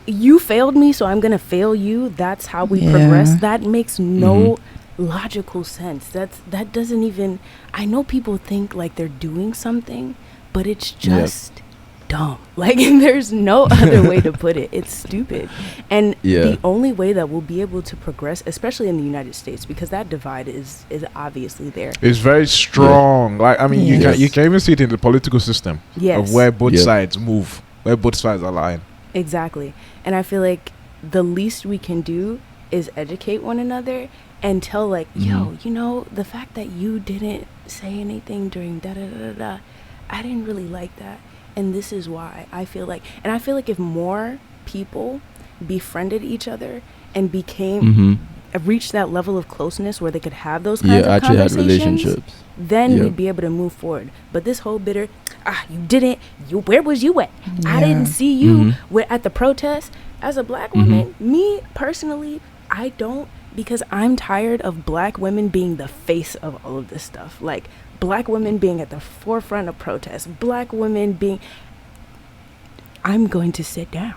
You failed me, so I'm gonna fail you. That's how we progress. That makes no logical sense. That doesn't even. I know people think like they're doing something, but it's just dumb. Like, there's no other way to put it. It's stupid. And the only way that we'll be able to progress, especially in the United States, because that divide is obviously there. It's very strong. Like, I mean, you can even see it in the political system of where both sides move, where both sides align. Exactly. And I feel like the least we can do is educate one another and tell like, yo, you know, the fact that you didn't say anything during da-da-da-da-da, I didn't really like that. And this is why. I feel like if more people befriended each other and became reached that level of closeness where they could have those kinds of actually conversations, had relationships, then we'd be able to move forward. But this whole bitter, you didn't, where was you at? I didn't see you at the protest. As a black woman, me personally, I don't, because I'm tired of black women being the face of all of this stuff. Like, black women being at the forefront of protests, black women being, I'm going to sit down.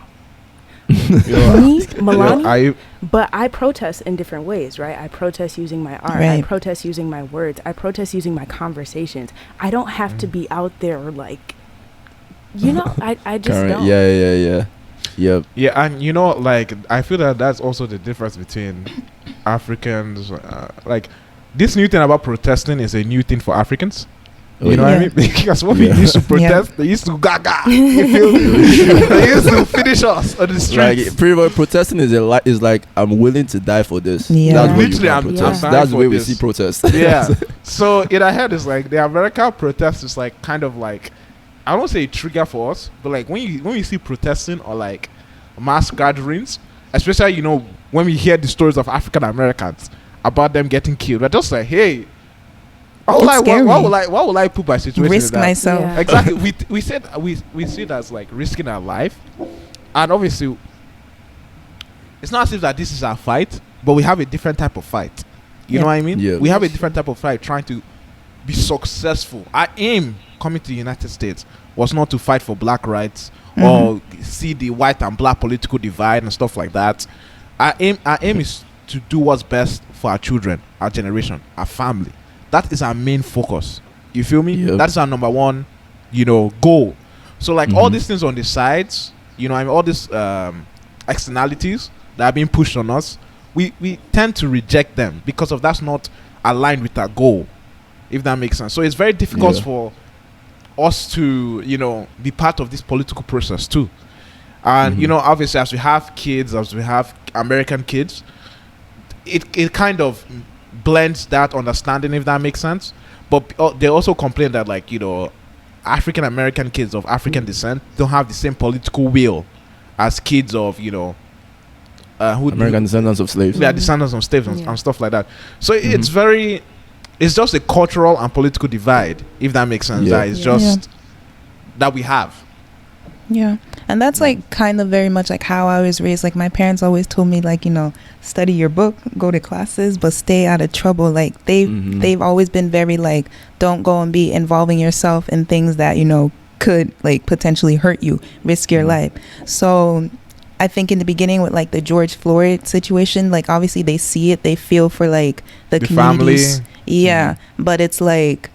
Me, Malahni, but I protest in different ways, right? I protest using my art. I protest using my words. I protest using my conversations. I don't have to be out there like, you know, I just don't. Yeah, and you know, like, I feel that that's also the difference between Africans. Like, this new thing about protesting is a new thing for Africans. You know what I mean? Because when we used to protest, they used to gaga. You feel me? They used to finish us on the streets. Like, pretty much protesting is like, I'm willing to die for this. Yeah. That's Literally, that's the way we see protests. Yeah. So in our head, it's like the American protest is like kind of like, I don't say a trigger for us, but like when we see protesting or like mass gatherings, especially, you know, when we hear the stories of African Americans about them getting killed, we're just like, hey, why would I put my situation risk in that? myself? Yeah. Exactly. We said we see it as like risking our life, and obviously, it's not as if that this is our fight, but we have a different type of fight. You know what I mean? Yeah. We have a different type of fight, trying to be successful. Our aim coming to the United States was not to fight for black rights or see the white and black political divide and stuff like that. Our aim is to do what's best for our children, our generation, our family. That is our main focus. You feel me? Yep. That's our number one, you know, goal. So like all these things on the sides, you know, I mean, all these externalities that are being pushed on us, we tend to reject them because of that's not aligned with our goal, if that makes sense. So it's very difficult for us to, you know, be part of this political process too. And you know, obviously, as we have kids, as we have American kids, it kind of blends that understanding, if that makes sense. But they also complain that, like, you know, African American kids of African descent don't have the same political will as kids of, you know, American descendants of slaves. Yeah, descendants of slaves and stuff like that. So it's just a cultural and political divide, if that makes sense. Yeah. That is just that we have. Yeah. And that's like kind of very much like how I was raised. Like my parents always told me, like, you know, study your book, go to classes, but stay out of trouble. Like they've always been very like, don't go and be involving yourself in things that, you know, could like potentially hurt you, risk your life. So I think in the beginning with like the George Floyd situation, like obviously they see it, they feel for like the communities. Family. Yeah. But it's like,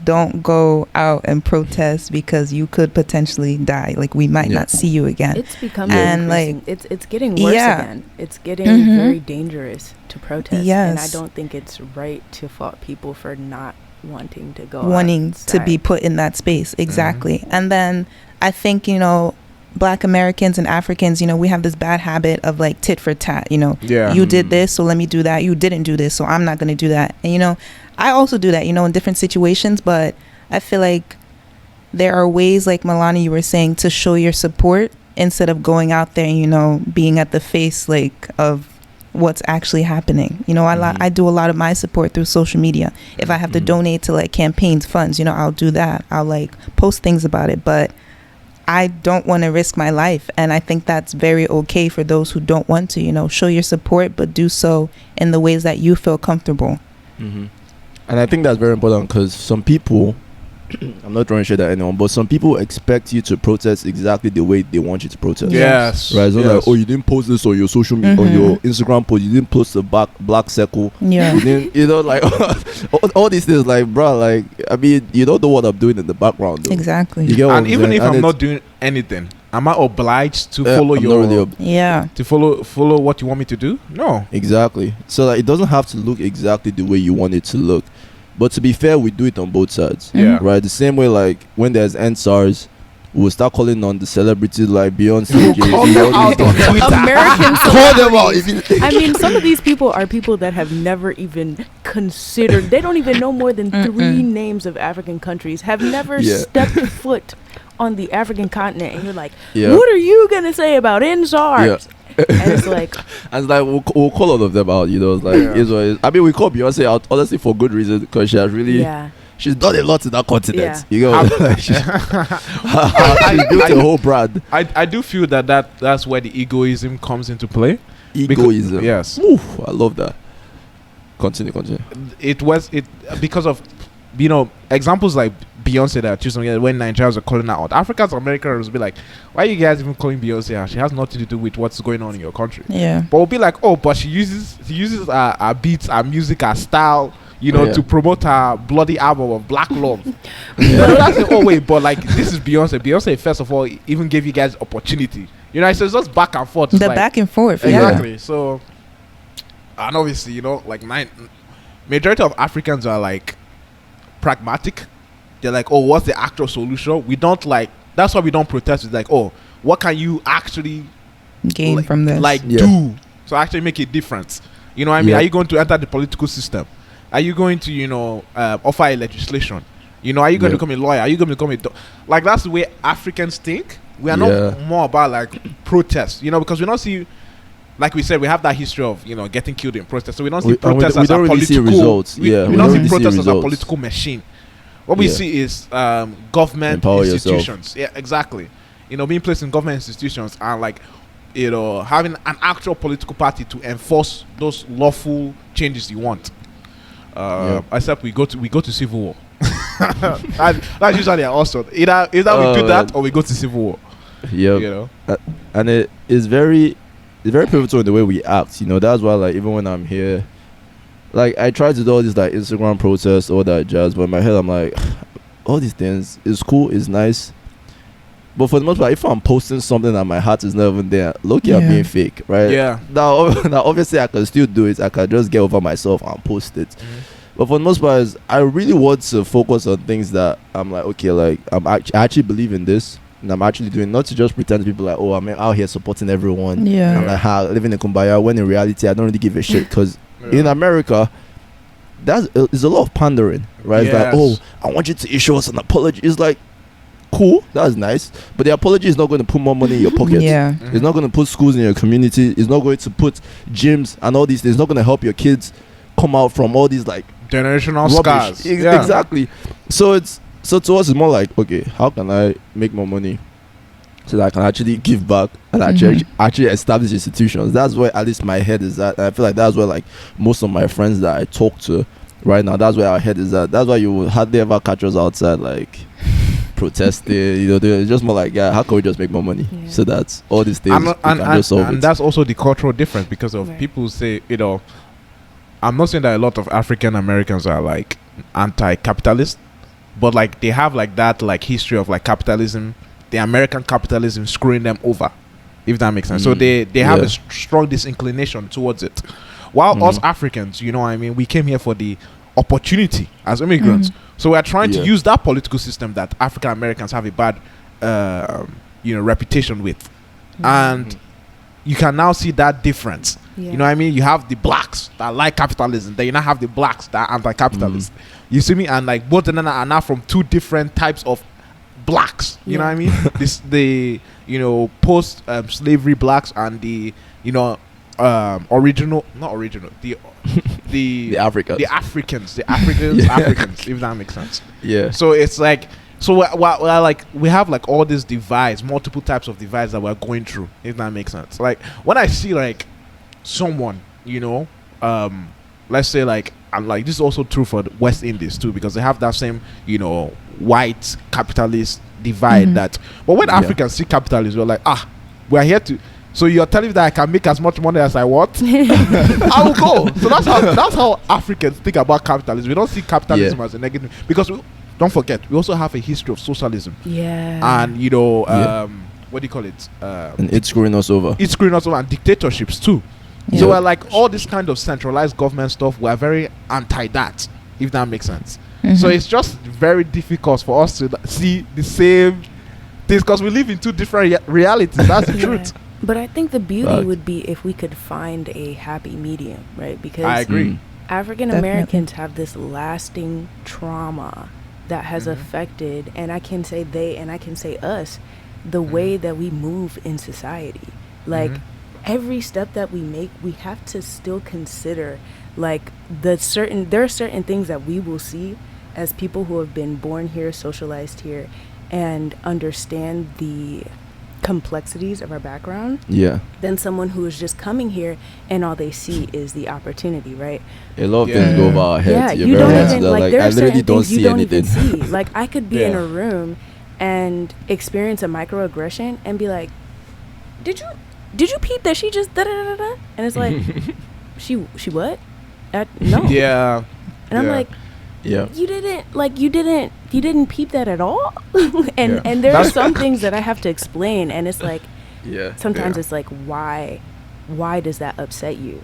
don't go out and protest because you could potentially die. Like we might not see you again. It's becoming it's getting worse again. It's getting very dangerous to protest. And I don't think it's right to fault people for not wanting to go outside. To be put in that space. Exactly. And then I think, you know, Black Americans and Africans, you know, we have this bad habit of like tit for tat, you know. You did this, so let me do that. You didn't do this, so I'm not going to do that. And, you know, I also do that, you know, in different situations, but I feel like there are ways, like Malahni, you were saying, to show your support instead of going out there and, you know, being at the face, like, of what's actually happening. You know, I do a lot of my support through social media. If I have to donate to, like, campaigns, funds, you know, I'll do that. I'll, like, post things about it, but I don't want to risk my life. And I think that's very okay for those who don't want to, you know, show your support, but do so in the ways that you feel comfortable. And I think that's very important because some people, I'm not trying to share that anyone, but some people expect you to protest exactly the way they want you to protest. Yes. Right. So like, oh, you didn't post this on your social media, on your Instagram post. You didn't post the black circle. Yeah. You didn't, you know, like all these things, like, bro, like, I mean, you don't know what I'm doing in the background, though. Exactly. You get what And I'm even saying? if I'm not doing anything, am I obliged to follow I'm not really to follow what you want me to do? No. Exactly. So like, it doesn't have to look exactly the way you want it to look. But to be fair, we do it on both sides. Yeah. Right? The same way, like, when there's NSARS, we'll start calling on the celebrities like Beyonce, Jay-Z, all these stuff. American Call them out. celebrities. I mean, some of these people are people that have never even considered. They don't even know more than 3 names of African countries. Have never stepped foot on the African continent, and you're like, what are you gonna say about NSARS? And it's like, we'll call all of them out, you know. It's like, it's what it is. I mean, we call Beyonce out honestly for good reason, because she has really she's done a lot in that continent. You know, she's built a whole brand. I do feel that's where the egoism comes into play. Egoism. Yes. Oof, I love that. Continue. It because of, you know, examples like Beyonce that choosing when Nigerians are calling her out. Africans, Americans will be like, why are you guys even calling Beyonce out? She has nothing to do with what's going on in your country. Yeah. But we'll be like, oh, but she uses our beats, our music, our style, you know, to promote her bloody album of Black Love. That's like, oh wait, but like, this is Beyonce. Beyonce, first of all, even gave you guys opportunity. You know, so it's just back and forth. The like, back and forth. Exactly. Yeah. So, and obviously, you know, like majority of Africans are like pragmatic. They're like, oh, what's the actual solution? We don't like, that's why we don't protest. It's like, oh, what can you actually gain from this? Like do so actually make a difference? You know what I mean? Are you going to enter the political system? Are you going to, you know, offer a legislation? You know, are you going to become a lawyer? Are you going to become like, that's the way Africans think. We are not more about like protest, you know, because we don't see like we said, we have that history of getting killed in protest. So we don't see protests we as don't a really see political. results. We don't really see protests as a results. political machine. What we see is government Empower institutions. yourself. Yeah, exactly. Being placed in government institutions and like having an actual political party to enforce those lawful changes you want. Except we go to civil war. That's usually also either we do that or we go to civil war. Yeah, and it is very pivotal in the way we act. That's why, like, even when I'm here, like, I try to do all these like Instagram protests, all that jazz, but in my head I'm like, all these things is cool, is nice, but for the most part, if I'm posting something and my heart is not even there, look, I'm being fake, right? Yeah. Now obviously I can still do it. I can just get over myself and post it. But for the most part, I really want to focus on things that I'm like, okay, like I actually believe in this, and I'm actually doing, not to just pretend to people like, oh, I'm out here supporting everyone. Yeah. I'm like, living in kumbaya, when in reality, I don't really give a shit. Because in America, there's a lot of pandering, right? Yes. It's like, oh, I want you to issue us an apology. It's like, cool, that's nice. But the apology is not going to put more money in your pocket. Yeah. It's not going to put schools in your community. It's not going to put gyms and all these things. It's not going to help your kids come out from all these like generational rubbish. scars. Exactly. So to us it's more like, okay, how can I make more money so that I can actually give back and actually establish institutions? That's where at least my head is at. And I feel like that's where like most of my friends that I talk to right now, that's where our head is at. That's why you will hardly ever catch us outside like protesting. They're just more like, how can we just make more money? So that's all these things and that's also the cultural difference, because of people say, I'm not saying that a lot of African Americans are like anti-capitalist, but like they have like that like history of like capitalism, the American capitalism screwing them over, if that makes sense. So they have a strong disinclination towards it, while us Africans, we came here for the opportunity as immigrants. So we are trying to use that political system that African Americans have a bad reputation with, and you can now see that difference. You know what I mean? You have the blacks that like capitalism, then you now have the blacks that are anti-capitalist. You see me? And like both of them are now from two different types of blacks. You know what I mean? The post-slavery blacks and the the Africans, if that makes sense. Yeah. So it's like, we're like, we have like all these divides, multiple types of divides that we're going through, if that makes sense. Like when I see like someone, let's say like, and like this is also true for the West Indies too, because they have that same, white capitalist divide that. But when Africans see capitalism, we're like, we're here to. So you're telling me that I can make as much money as I want? I will go. So that's how Africans think about capitalism. We don't see capitalism as a negative, because don't forget, we also have a history of socialism. Yeah. And what do you call it? And it's screwing us over. It's screwing us over, and dictatorships too. Yeah. So we're like, all this kind of centralized government stuff, we're very anti that, if that makes sense. So it's just very difficult for us to see the same things, because we live in two different realities. That's the truth. But I think the beauty would be if we could find a happy medium, right? Because I agree. African Americans have this lasting trauma that has affected, and I can say they and I can say us, the way that we move in society. Like every step that we make, we have to still consider like there are certain things that we will see as people who have been born here, socialized here, and understand the complexities of our background than someone who is just coming here and all they see is the opportunity, right? A lot of things go over our heads. You don't even like there are certain things you don't even see. Like I could be in a room and experience a microaggression and be like, did you peep that she just da da da da? And it's like, she what? No. Yeah. And I'm like, you didn't peep that at all. and there are some things that I have to explain, and it's like sometimes it's like, why does that upset you?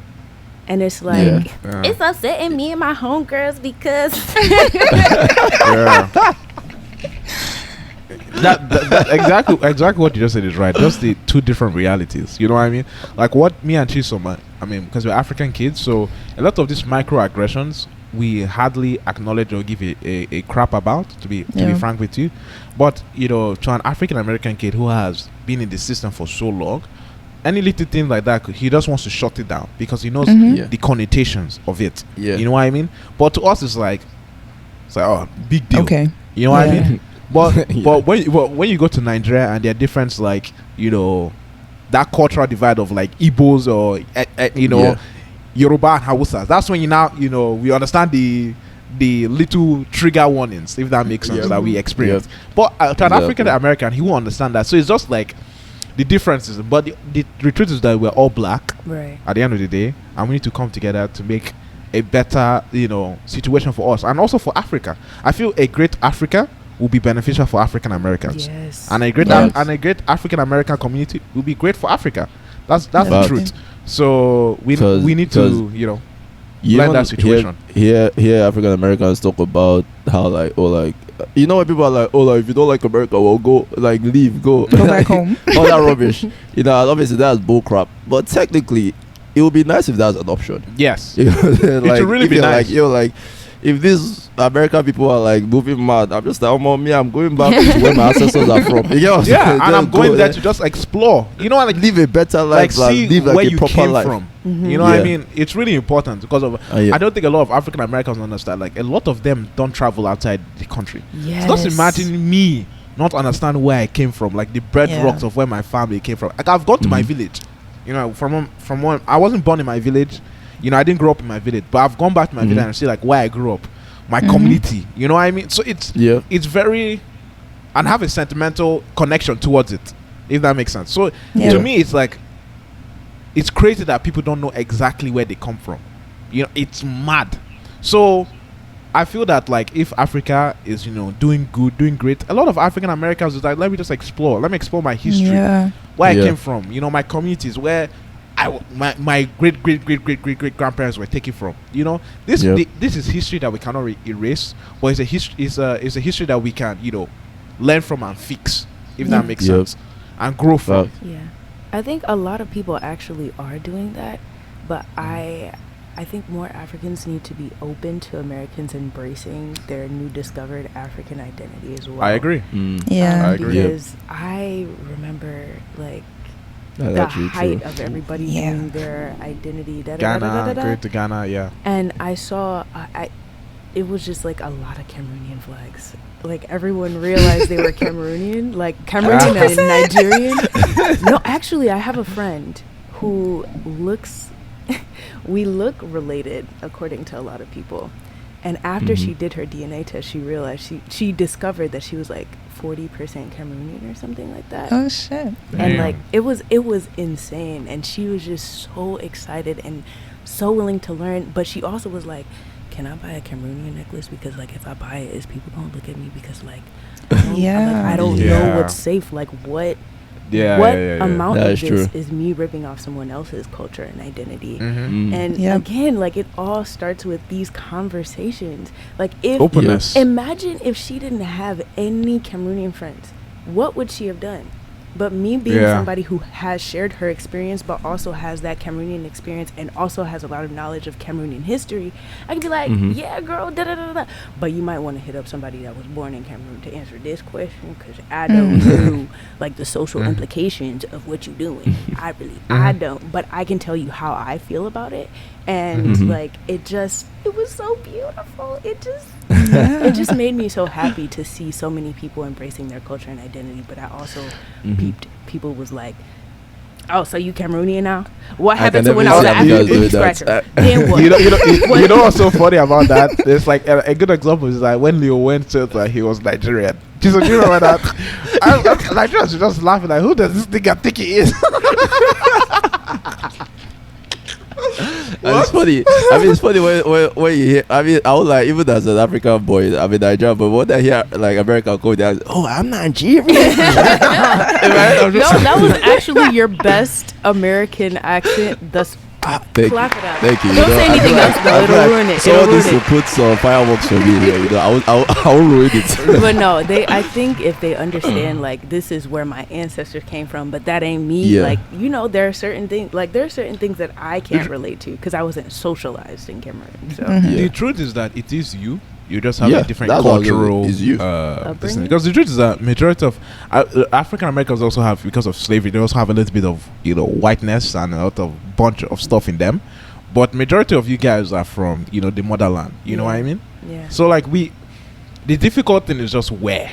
And it's like it's upsetting me and my homegirls because that exactly what you just said is right. Just the two different realities. You know what I mean? Like what me and Chisoma, because we're African kids, so a lot of these microaggressions we hardly acknowledge or give a crap about, to be frank with you. But to an African American kid who has been in the system for so long, any little thing like that, he just wants to shut it down because he knows the connotations of it. Yeah. You know what I mean? But to us, it's like oh, big deal. Okay. You know what I mean? But when you go to Nigeria and there are different, like, you know, that cultural divide of like Igbos or Yoruba and Hausas, that's when we understand the little trigger warnings, if that makes sense, that we experience. But to an African American, he won't understand that. So it's just like the differences. But the truth is that we're all black, right, at the end of the day, and we need to come together to make a better, situation for us and also for Africa. I feel a great Africa will be beneficial for African Americans. Yes. And a great African American community will be great for Africa. That's the truth. So we need to blend that situation. Here African Americans talk about how when people are like, if you don't like America, well, go leave, go back home. All that rubbish. Obviously that's bull crap. But technically, it would be nice if that's an option. Yes. It should really be nice. If these American people are like moving mad, I'm just like, I'm going back to where my ancestors are from. You know, and I'm going there to just explore. Live a better life, see live where a you proper came life. from. You know what I mean? It's really important because of. I don't think a lot of African Americans understand. Like, a lot of them don't travel outside the country. Yes. So just imagine me not understand where I came from, like the bedrocks of where my family came from. Like, I've gone to my village. From when I wasn't born in my village. I didn't grow up in my village, but I've gone back to my village and see like where I grew up, my community. You know what I mean? So it's very, and have a sentimental connection towards it, if that makes sense. So to me, it's like, it's crazy that people don't know exactly where they come from. It's mad. So I feel that like if Africa is doing good, doing great, a lot of African Americans is like, let me just explore. Let me explore my history, where I came from. My communities where. My great grandparents were taken from. This is history that we cannot erase, but it's a history that we can learn from and fix, if that makes sense, and grow from. Yeah, I think a lot of people actually are doing that, but I think more Africans need to be open to Americans embracing their new discovered African identity as well. I agree. Yeah, I agree. Because I remember the height of everybody knowing their identity. Ghana, great to Ghana, yeah. And I saw, it was just like a lot of Cameroonian flags. Like, everyone realized they were Cameroonian, like Cameroonian and Nigerian. No, actually, I have a friend who we look related according to a lot of people. And after she did her DNA test, she realized she discovered that she was like 40% Cameroonian or something like that. Oh shit. And like it was insane, and she was just so excited and so willing to learn. But she also was like, can I buy a Cameroonian necklace? Because like if I buy it, is people gonna look at me because like I don't know what's safe, like what amount of this is me ripping off someone else's culture and identity. And again, like, it all starts with these conversations. Like, if openness. Imagine if she didn't have any Cameroonian friends, what would she have done? But me being somebody who has shared her experience, but also has that Cameroonian experience and also has a lot of knowledge of Cameroonian history, I could be like, yeah, girl, da-da-da-da. But you might want to hit up somebody that was born in Cameroon to answer this question, because I don't know, like, the social implications of what you're doing. I don't. But I can tell you how I feel about it. And, like, it was so beautiful. It just made me so happy to see so many people embracing their culture and identity. But I also peeped. People was like, oh, so you Cameroonian now? What happened to when I was an African booty scratcher? Then what? You know what's so funny about that? It's like a good example is like when Leo went to he was Nigerian. Do you remember that? Nigerians were just laughing like, who does this nigga think he is? It's funny. I mean, it's funny when you hear. I mean, I was like, even as an African boy, I mean, Nigerian, but when I hear like American code, they're like, oh, I'm Nigerian. No, that was actually your best American accent thus. Clap it up. Thank you. Don't say anything else, though. It'll ruin it. Someone needs to put some fireworks for me here. I will ruin it. But no, I think if they understand, like, this is where my ancestors came from, but that ain't me. Yeah. Like, there are certain things, that I can't relate to because I wasn't socialized in Cameroon. So The truth is that it is you, You just have a different cultural because the truth is that majority of African Americans also have, because of slavery, they also have a little bit of whiteness and a lot of bunch of stuff in them. But majority of you guys are from the motherland. You know what I mean? Yeah. So like the difficult thing is just where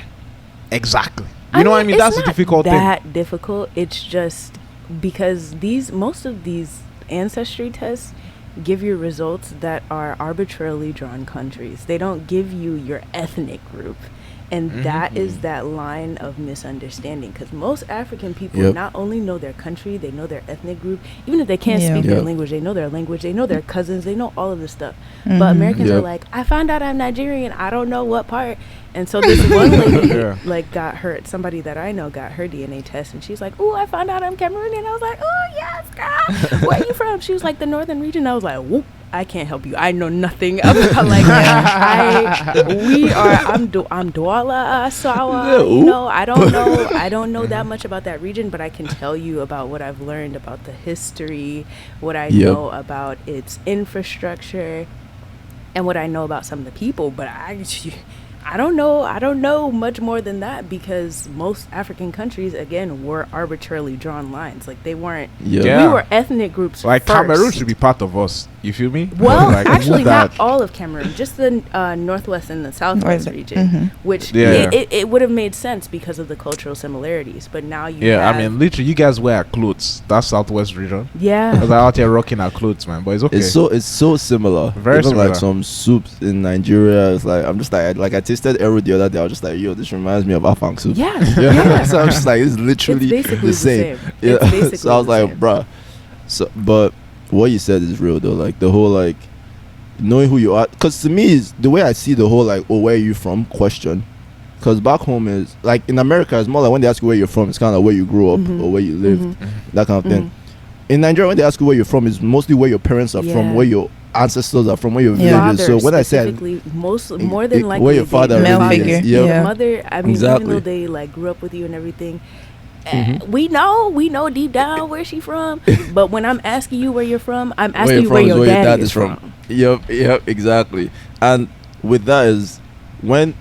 exactly. You know what I mean? That's the difficult thing. That difficult. It's just because most of these ancestry tests give you results that are arbitrarily drawn countries. They don't give you your ethnic group. And that is that line of misunderstanding, because most African people not only know their country, they know their ethnic group. Even if they can't speak their language, they know their language, they know their cousins, they know all of this stuff. But Americans are like, I found out I'm Nigerian, I don't know what part. And so this one lady got her, somebody that I know got her DNA test, and she's like, oh, I found out I'm Cameroonian. I was like, oh yes, girl, where are you from? She was like, the northern region. I was like, whoop, I can't help you. I know nothing about I'm Douala Sawa. I don't know that much about that region, but I can tell you about what I've learned about the history, what I know about its infrastructure, and what I know about some of the people. But I don't know much more than that, because most African countries, again, were arbitrarily drawn lines. Like, they weren't. We were ethnic groups. Like first. Cameroon should be part of us. You feel me? Well, like, actually, not all of Cameroon, just the northwest and the southwest region, which it would have made sense because of the cultural similarities. But now you I mean, literally, you guys wear clothes. That's southwest region. Yeah, because I'm out here rocking our clothes, man. But it's okay. It's so similar. Very even similar. Like some soups in Nigeria. It's like, I'm just like I tasted Eru the other day. I was just like, yo, this reminds me of Afang soup. Yeah. So I'm just like, it's literally the same. Yeah. So I was like, bruh. So, but what you said is real though. Like the whole like knowing who you are, because to me is the way I see the whole like, oh, where are you from question. Because back home is like, in America it's more like when they ask you where you're from, it's kind of where you grew up or where you lived, that kind of thing. In Nigeria, when they ask you where you're from, it's mostly where your parents are from, where your ancestors are from, where your village is. So when I said more than likely where your father male really figure, is, your mother, I mean, even though they like grew up with you and everything, we know deep down where she from. But when I'm asking you where you're from, I'm asking you where your dad is from. Yep, exactly. And with that is when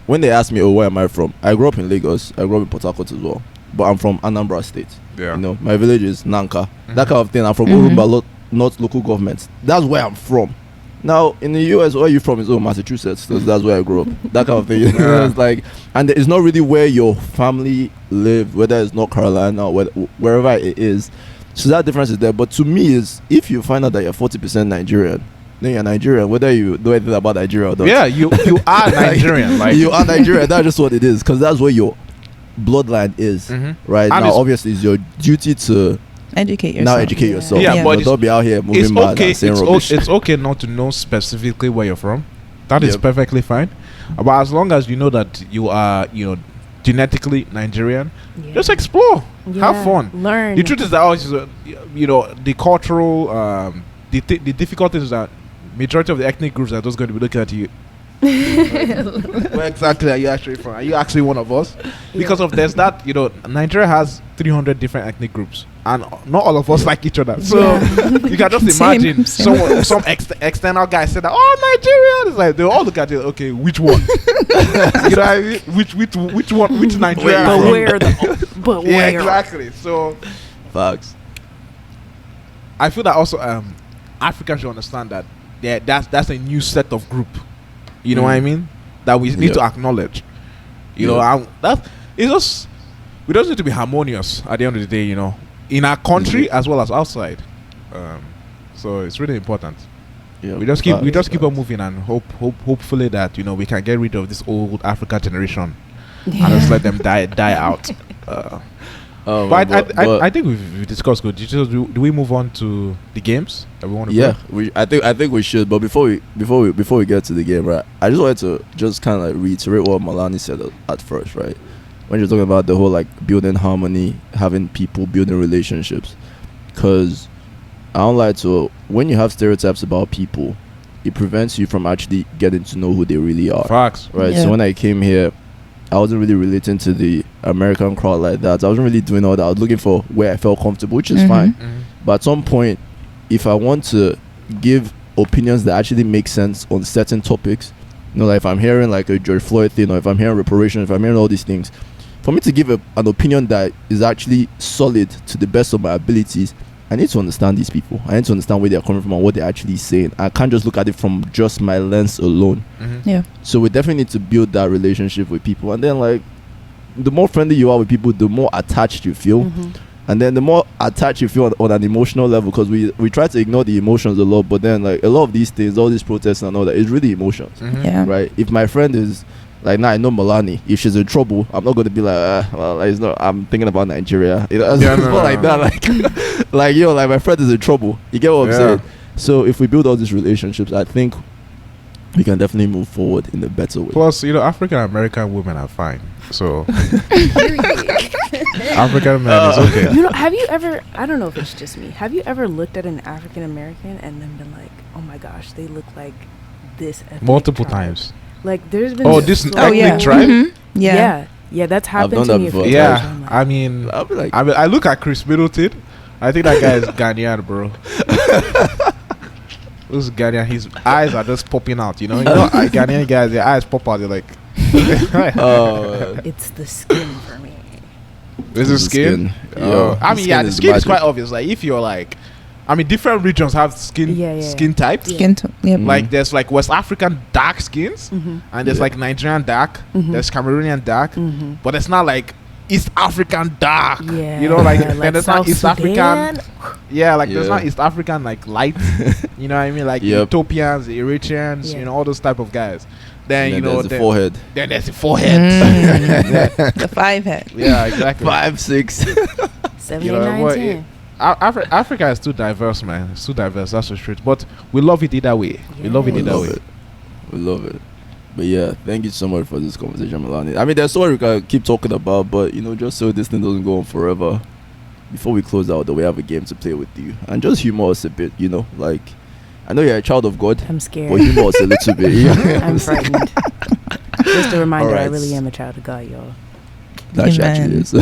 they ask me, oh, where am I from? I grew up in Lagos. I grew up in Port Harcourt as well, but I'm from Anambra State. Yeah. You know, my village is Nanka. That kind of thing. I'm from Urumba, not local government. That's where I'm from. Now in the US, where you from is Massachusetts. So that's where I grew up. That kind of thing. It's like, and it's not really where your family live, whether it's North Carolina or wherever it is. So that difference is there. But to me, is if you find out that you're 40% Nigerian, then you're Nigerian, whether you know anything about Nigeria or not. Yeah, you are Nigerian. Like, you are Nigerian. That's just what it is, because that's where your bloodline is. Right and now, obviously, it's your duty to educate yourself. Yeah, but don't be out here moving mad and saying rubbish. It's okay not to know specifically where you're from. That is perfectly fine. But as long as you know that you are, genetically Nigerian, just explore, have fun, learn. The truth is that always, the cultural, the difficult thing is that majority of the ethnic groups are just going to be looking at you. Where exactly are you actually from? Are you actually one of us? Because of there's that, Nigeria has 300 different ethnic groups, and not all of us like each other. So you can just imagine some external guy said that, oh, Nigeria. It's like they all look at you. Okay, which one? You know what I mean? Which one? Which Nigeria? But where? Yeah, exactly. So Facts. I feel that also Africans should understand that that's a new set of group. You know what I mean? That we need to acknowledge. That it's just, we don't need to be harmonious at the end of the day. In our country as well as outside. So it's really important. Yeah, we just keep on moving and hopefully that we can get rid of this old Africa generation and just let them die out. But I think we've discussed good. Do we move on to the games that we want to play? I think we should. But before we get to the game, right? I just wanted to just kind of like reiterate what Malahni said at first, right? When you're talking about the whole like building harmony, having people building relationships, because I don't like to. When you have stereotypes about people, it prevents you from actually getting to know who they really are. Facts, right? Yeah. So when I came here, I wasn't really relating to the American crowd like that. I wasn't really doing all that. I was looking for where I felt comfortable, which is fine. But at some point, if I want to give opinions that actually make sense on certain topics, You know, like if I'm hearing like a George Floyd thing, or if I'm hearing reparations, if I'm hearing all these things, for me to give an opinion that is actually solid to the best of my abilities, I need to understand these people. I need to understand where they're coming from and what they're actually saying. I can't just look at it from just my lens alone. Yeah. So we definitely need to build that relationship with people. And then, like, the more friendly you are with people, the more attached you feel. And then the more attached you feel on an emotional level, because we try to ignore the emotions a lot. But then, like, a lot of these things, all these protests and all that, is really emotions. Yeah. Right? If my friend is... Like, now I know Malahni. If she's in trouble, I'm not going to be like, well, it's not. I'm thinking about Nigeria. You know, it's not like that. Like, like my friend is in trouble. You get what I'm saying? So if we build all these relationships, I think we can definitely move forward in a better way. Plus, African American women are fine. So African man is okay. Have you ever? I don't know if it's just me. Have you ever looked at an African American and then been like, oh my gosh, they look like this ethnic Multiple tribe. times. Like there's been this so ethnic tribe. Yeah, that's happened done to that me. before. Yeah, I mean, I'll be like, I look at Chris Middleton. I think that guy is Ghanaian, bro. This Ghanaian, his eyes are just popping out. Ghanaian guys, their eyes pop out. They're like, it's the skin for me. Is it skin? I mean, the skin is quite obvious. Like if you're like, I mean, different regions have skin types. Like there's like West African dark skins, and there's like Nigerian dark. There's Cameroonian dark, but it's not like East African dark. Like and there's not East African. There's not East African like light. You know what I mean? Like Ethiopians, Eritreans, all those type of guys. Then there's the forehead. Then there's the forehead. The 5 head. Yeah, exactly. 5, 6, 7, 8, 9, 10. Africa is too diverse, man. It's too diverse. That's the truth. But we love it either way. We love it either way. We love it. But yeah, thank you so much for this conversation, Malahni. I mean, there's so much we can keep talking about, but just so this thing doesn't go on forever, before we close out, we have a game to play with you and just humor us a bit. Like, I know you're a child of God. I'm scared. But humor us a little bit. I'm frightened. Just a reminder, I really am a child of God, y'all. That she actually is.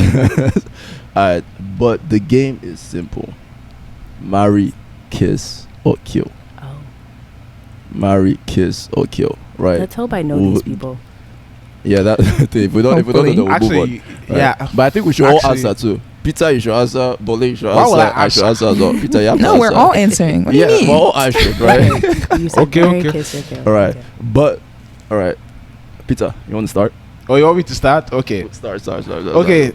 Alright, but the game is simple. Marry, kiss, or kill. Oh. Marry, kiss, or kill. Right. Let's hope I know these people. Yeah, that if we don't know, then we'll actually, move on. Right? But I think we should all answer too. Peter, you should answer. Bole, you should answer. I should answer as well. Peter, you have to answer. No, we're all answering. What do you mean? We're all answering, right? You said Okay. Kiss or kill. All right, Okay. but all right, Peter, you want to start? Oh, you want me to start? Okay. Start. Okay.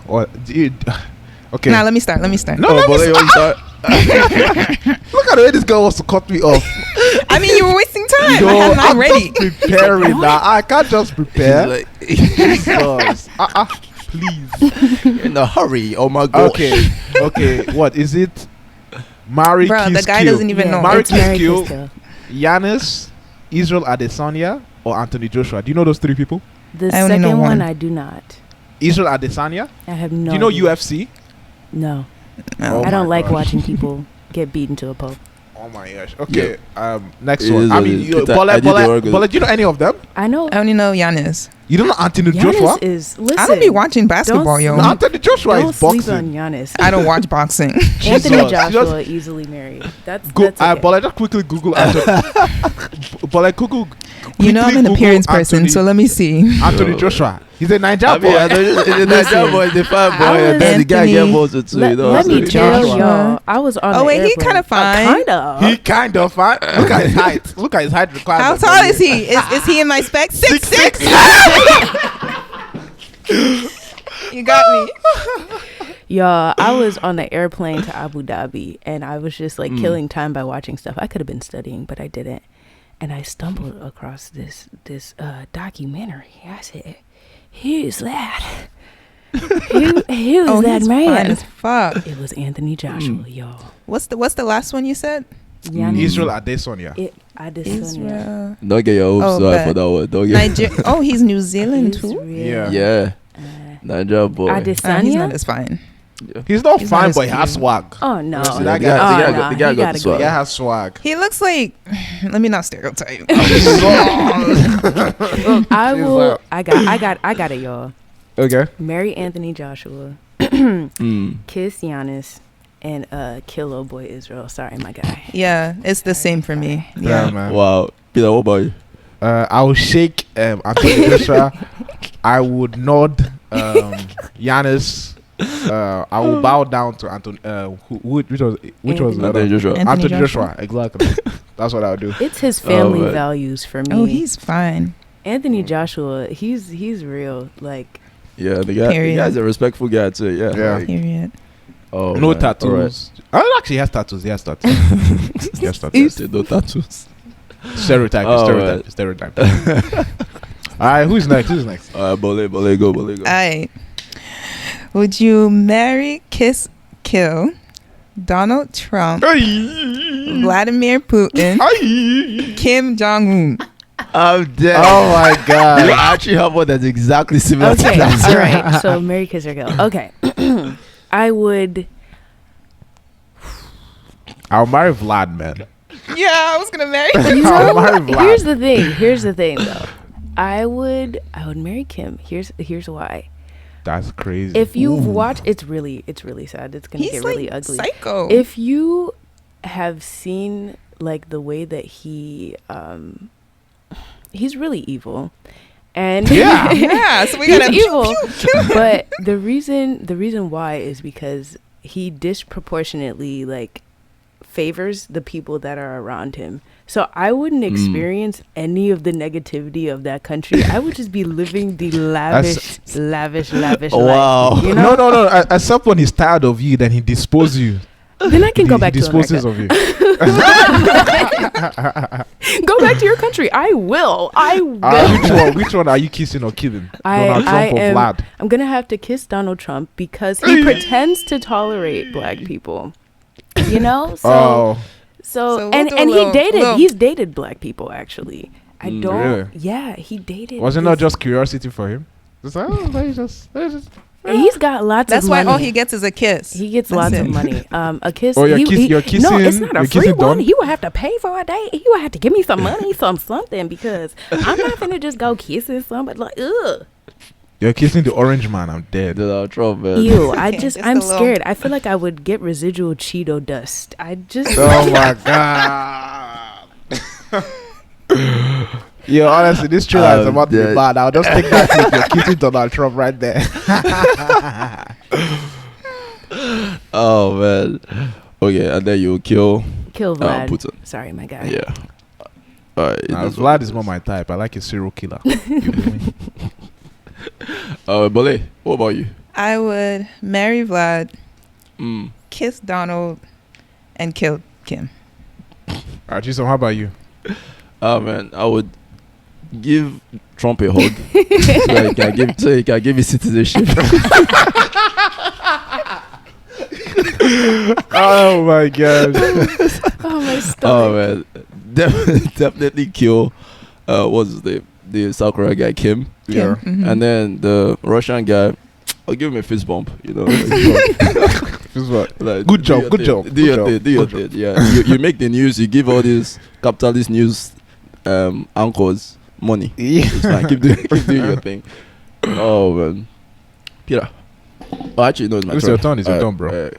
What? Dude. Okay. Nah, let me start. No, Bole, you want to start? Look at the way this girl wants to cut me off. I mean, you were wasting time. I'm not ready. Just preparing now. I can't just prepare. Like, Jesus. Please. You're in a hurry. Oh my God. Okay. What is it? Marry, Bro, kiss, the guy kill. doesn't even know. Marry, It's kiss, Mary kill. Kiss, Giannis, Israel Adesanya, or Anthony Joshua. Do you know those 3 people? The I only know second one. one I do not. Israel Adesanya. I have no. Do you know idea. UFC? No. Oh I don't my like gosh. watching people get beaten to a pulp. Oh my gosh. Okay. Next It one. is I what mean, it is. Peter, I did the work with Bola, do you know any of them? I know. I only know Giannis. You don't know Anthony Giannis Joshua? is. Listen. I don't be watching basketball, yo. No, Anthony Joshua Don't is sleep boxing. on Giannis. I don't watch boxing. Anthony Jesus. Joshua easily married. That's Go, that's okay. Bola, just quickly Google Anthony. Bola, Google. You know I'm an Google appearance person, Anthony- so let me see. Anthony Joshua. He's a Nigerian boy. I know it's a Nigerian boy, the fine boy, I and then the guy was- get voted too. Let me Anthony tell Joshua. y'all, I was on. Oh, the wait, he airplane. kinda fine. Kinda. He kind of fine. Look at his height. Look at his height How requirement. tall is he? Is he in my specs? 6'6". You got me. Y'all, I was on the airplane to Abu Dhabi, and I was just like killing time by watching stuff. I could have been studying, but I didn't. And I stumbled across this documentary. I said, "Who's that? Who's Oh, that he's man?" fine as fuck. It was Anthony Joshua, y'all. What's the last one you said? Giannis. Israel Adesanya. Adesanya. Israel. Don't get your hopes Oh, high but for that one. Don't get. Niger- oh, he's New Zealand too. Yeah. Yeah, Nigeria boy. He's Adesanya. not as fine. He's not He's fine, not but he as has cute. swag. Oh no! See, Oh, that guy- the guy got- the guy he got gotta the swag. go. Yeah, has swag. He looks like. Let me not stereotype. I will. I got it, y'all. Okay. Marry Anthony Joshua, Mm. kiss Giannis, and kill old boy Israel. Sorry, my guy. Yeah, it's the same for me. Yeah, Yeah. man. Wow, Peter, what about you? I will shake Anthony Joshua. I would nod Giannis. I will bow down to Anthony. Which was Anthony Joshua. Anthony Joshua. Exactly. That's what I would do. It's his family values for me. Oh, he's fine. Anthony Joshua. He's real. Like. Yeah, the guy's a respectful guy too. Yeah. Yeah. Period. Oh, no man. Tattoos. Right. Oh, actually, he has tattoos. He has tattoos. No tattoos. Stereotype. All right, who's next? Bole, go. All right. Would you marry, kiss, kill Donald Trump, Vladimir Putin, Kim Jong-un? I'm dead. Oh my God. You actually have one that's exactly similar to Okay, that. all right. So marry, kiss, or kill. Okay. I would. I'll marry Vlad, man. Yeah, I was gonna marry. I'll marry Vlad. Here's the thing, though. I would marry Kim. Here's why. That's crazy. If you've watched, it's really sad. It's gonna get really ugly. Psycho. If you have seen like the way that he's really evil, and yeah. So we gotta evil. But the reason why is because he disproportionately like favors the people that are around him. So I wouldn't experience any of the negativity of that country. I would just be living the lavish Wow. life. You know? No. At some point, he's tired of you. Then he disposes you. Then I can go back to disposes America. of you. Go back to your country. I will. Which one are you kissing or killing? Donald Trump or Vlad? I'm gonna have to kiss Donald Trump because he pretends to tolerate black people. You know? So we'll he's dated black people actually. I don't. Really? Yeah, he dated. Was it not just curiosity for him? Just like, He's got lots That's of why money. all he gets is a kiss. He gets That's lots it. of money. A kiss. Oh, you're kissing. No, it's not a you're free kissing one. Don? He would have to pay for a date. He would have to give me some money, something, because I'm not gonna just go kissing somebody. Like, ugh. You're kissing the orange man. I'm dead. Donald Trump, man. Ew, Just I'm a little- scared. I feel like I would get residual Cheeto dust. Oh my God. Yo, honestly, this trailer is about to be bad. I'll just take that if you're kissing Donald Trump right there. Oh man. Okay, and then you kill Vlad. Putin. Sorry, my guy. Yeah. All right. Vlad is not my type. I like a serial killer. Bole, what about you? I would marry Vlad, Mm. kiss Donald, and kill Kim. Alright, Jason, how about you? Oh man, I would give Trump a hug so he can give his citizenship. Oh my God. Oh my stomach. Oh man, definitely kill. What's his name? The South Korea guy Kim. Yeah. Mhm. And then the Russian guy, I'll give him a fist bump. You know. Like, Good job. Do your thing. Yeah. You make the news. You give all these capitalist news anchors money. It's fine. Keep doing your thing. Oh man, Peter. Oh, actually, no, it's my It's turn. your turn. It's your turn, bro. Okay,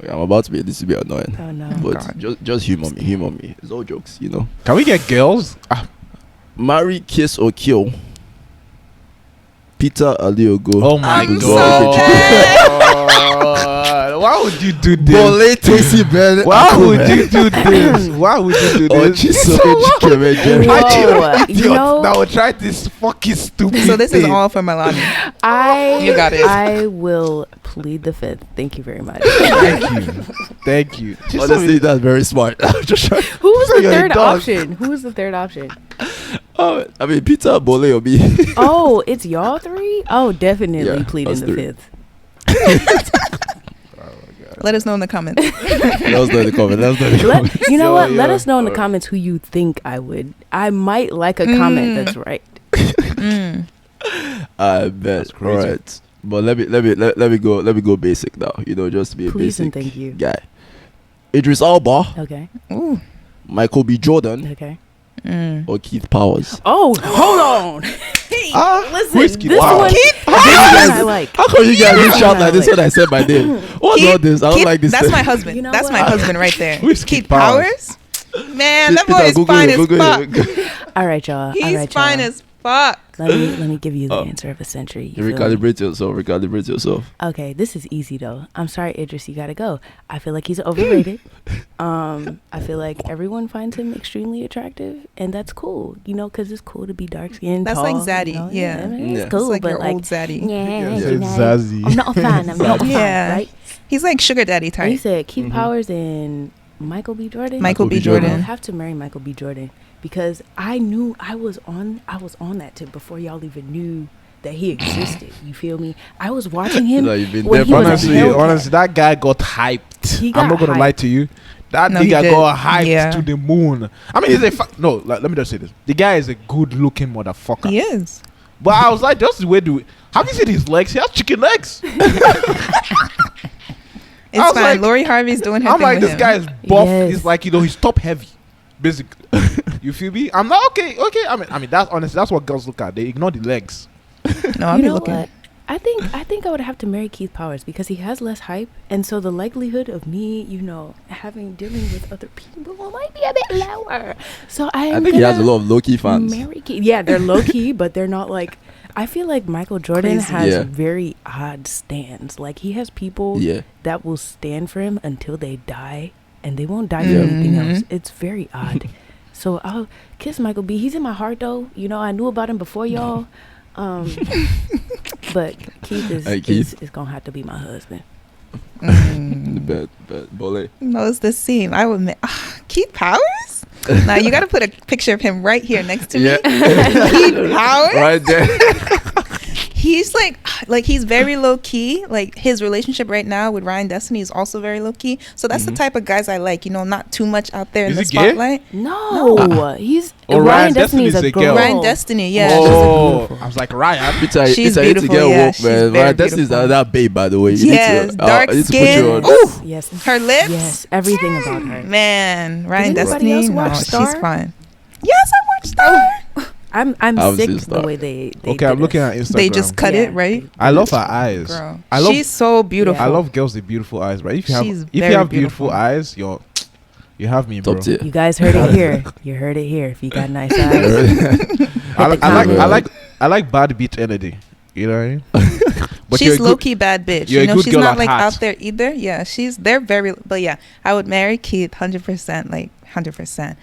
I'm about to be. This will be annoying. Oh no. But God. just humor me. It's all jokes, you know. Can we get girls? Marry, kiss, or kill Peter Aliogo. Oh my I'm God. so Why would you do this? Bole Tracy Ben. Why would you do this? Why would you do Oh, this? Jesus. Whoa, you know, Now try this fucking stupid So this is thing. all for Malahni. You got it. I will plead the fifth. Thank you very much. Thank you. Honestly, that's very smart. I'm just trying. Who was the You're a third dog. option? Who was the third option? Oh, I mean, Peter, Bole, or me. Oh, it's y'all three? Oh, definitely Yeah, pleading us the three. fifth. Let us know in the comments. That was not in the comment. You know So, what? Let yeah. us know in the comments who you think I would. I might like a comment that's right. I bet. That's crazy. All right. But let me go basic now. You know, just to be a Please and basic thank you. guy. Idris Elba, Okay. Ooh. Michael B. Jordan, Okay. or Keith Powers. Oh, hold on. Listen, Whiskey. this Wow. one, Keith this one I like. How come you guys Yeah. didn't shout like this when I said my name? What's all this? I don't Keith- like this. That's my husband. You know That's what? my husband right there. Who's Keith Keith Powers? Man, that boy is Google fine it, as Google fuck. it. All right, y'all. He's fine as fuck. Let me give you the answer of a century. You recalibrate yourself. Okay, this is easy though. I'm sorry, Idris, you gotta go. I feel like he's overrated. I feel like everyone finds him extremely attractive, and that's cool. You know, because it's cool to be dark skinned. That's tall, like Zaddy. You know? Yeah. It's cool, It's like but your like old Zaddy. Yeah, Yeah, you know, Zazzy. I'm not a fan. I'm not a fan. Yeah. Right? He's like sugar daddy And he type. said Keith Powers and Michael B. Jordan. Michael B. I Jordan. would have to marry Michael B. Jordan because I knew I was on that tip before y'all even knew that he existed. You feel me? I was watching him. Like, you've been when there he for- was a Honestly, Hellcat. that guy got hyped. He I'm got not gonna hyped. lie to you. That No, he nigga did. got hyped Yeah. to the moon. I mean, he's a no. Let me just say this: the guy is a good-looking motherfucker. He is. But I was like, just the way do. Have you seen his legs? He has chicken legs. It's I was fine. like- Lori Harvey's doing her I'm thing like, with this him. guy is buff. Yes. He's like, he's top heavy, basically. You feel me? I'm not okay. I mean, that's honestly, that's what girls look at. They ignore the legs. No, I'll You be know looking. what? I think I would have to marry Keith Powers because he has less hype, and so the likelihood of me, dealing with other people might be a bit lower. So I think he has a lot of low-key fans. Marry Keith. Yeah, they're low key, but they're not like. I feel like Michael Jordan Crazy. has Yeah. very odd stands. Like he has people Yeah. that will stand for him until they die, and they won't die Yeah. for anything Mhm. else. It's very odd. So I'll kiss Michael B. He's in my heart though. You know, I knew about him before y'all. But Keith Hey, Keith. is gonna have to be my husband. Mm. The bad. No, it's the same. I would Keith Powers? Now you got to put a picture of him right here next to me. Keith Powers? Right there. He's like he's very low key. Like his relationship right now with Ryan Destiny is also very low key. So that's the type of guys I like. You know, not too much out there in Is the he gay? spotlight. No, he's Oh, Ryan Ryan Destiny is Destiny's a a girl. girl. Ryan Destiny, yeah. Oh, I was like, Ryan. Peter, She's Peter, you need to beautiful, get yeah, woke, she's man. very Right, this is beautiful. that babe, by the way. You Yes, need to, dark I need to put skin. you on. Ooh, Yes, her lips. yes, everything about her. Man, Ryan anybody Destiny. else No, watch she's Star? fine. Yes, I watched Star. I'm Obviously sick it's the not. way they Okay, I'm did looking us. at Instagram. They just cut Yeah. it, right? I love her eyes. Girl, I love. she's so beautiful. I love girls with beautiful eyes, right? If you have, She's if you very have beautiful beautiful. eyes, you have me, bro. Top tier. You guys heard it here. You heard it here. If you got nice eyes, I like bad bitch energy. You know what I mean? But you're She's a low good- key bad bitch. you're a You know, good she's girl not at like heart. out there either. Yeah, they're very. But yeah, I would marry Keith 100%. Like 100%.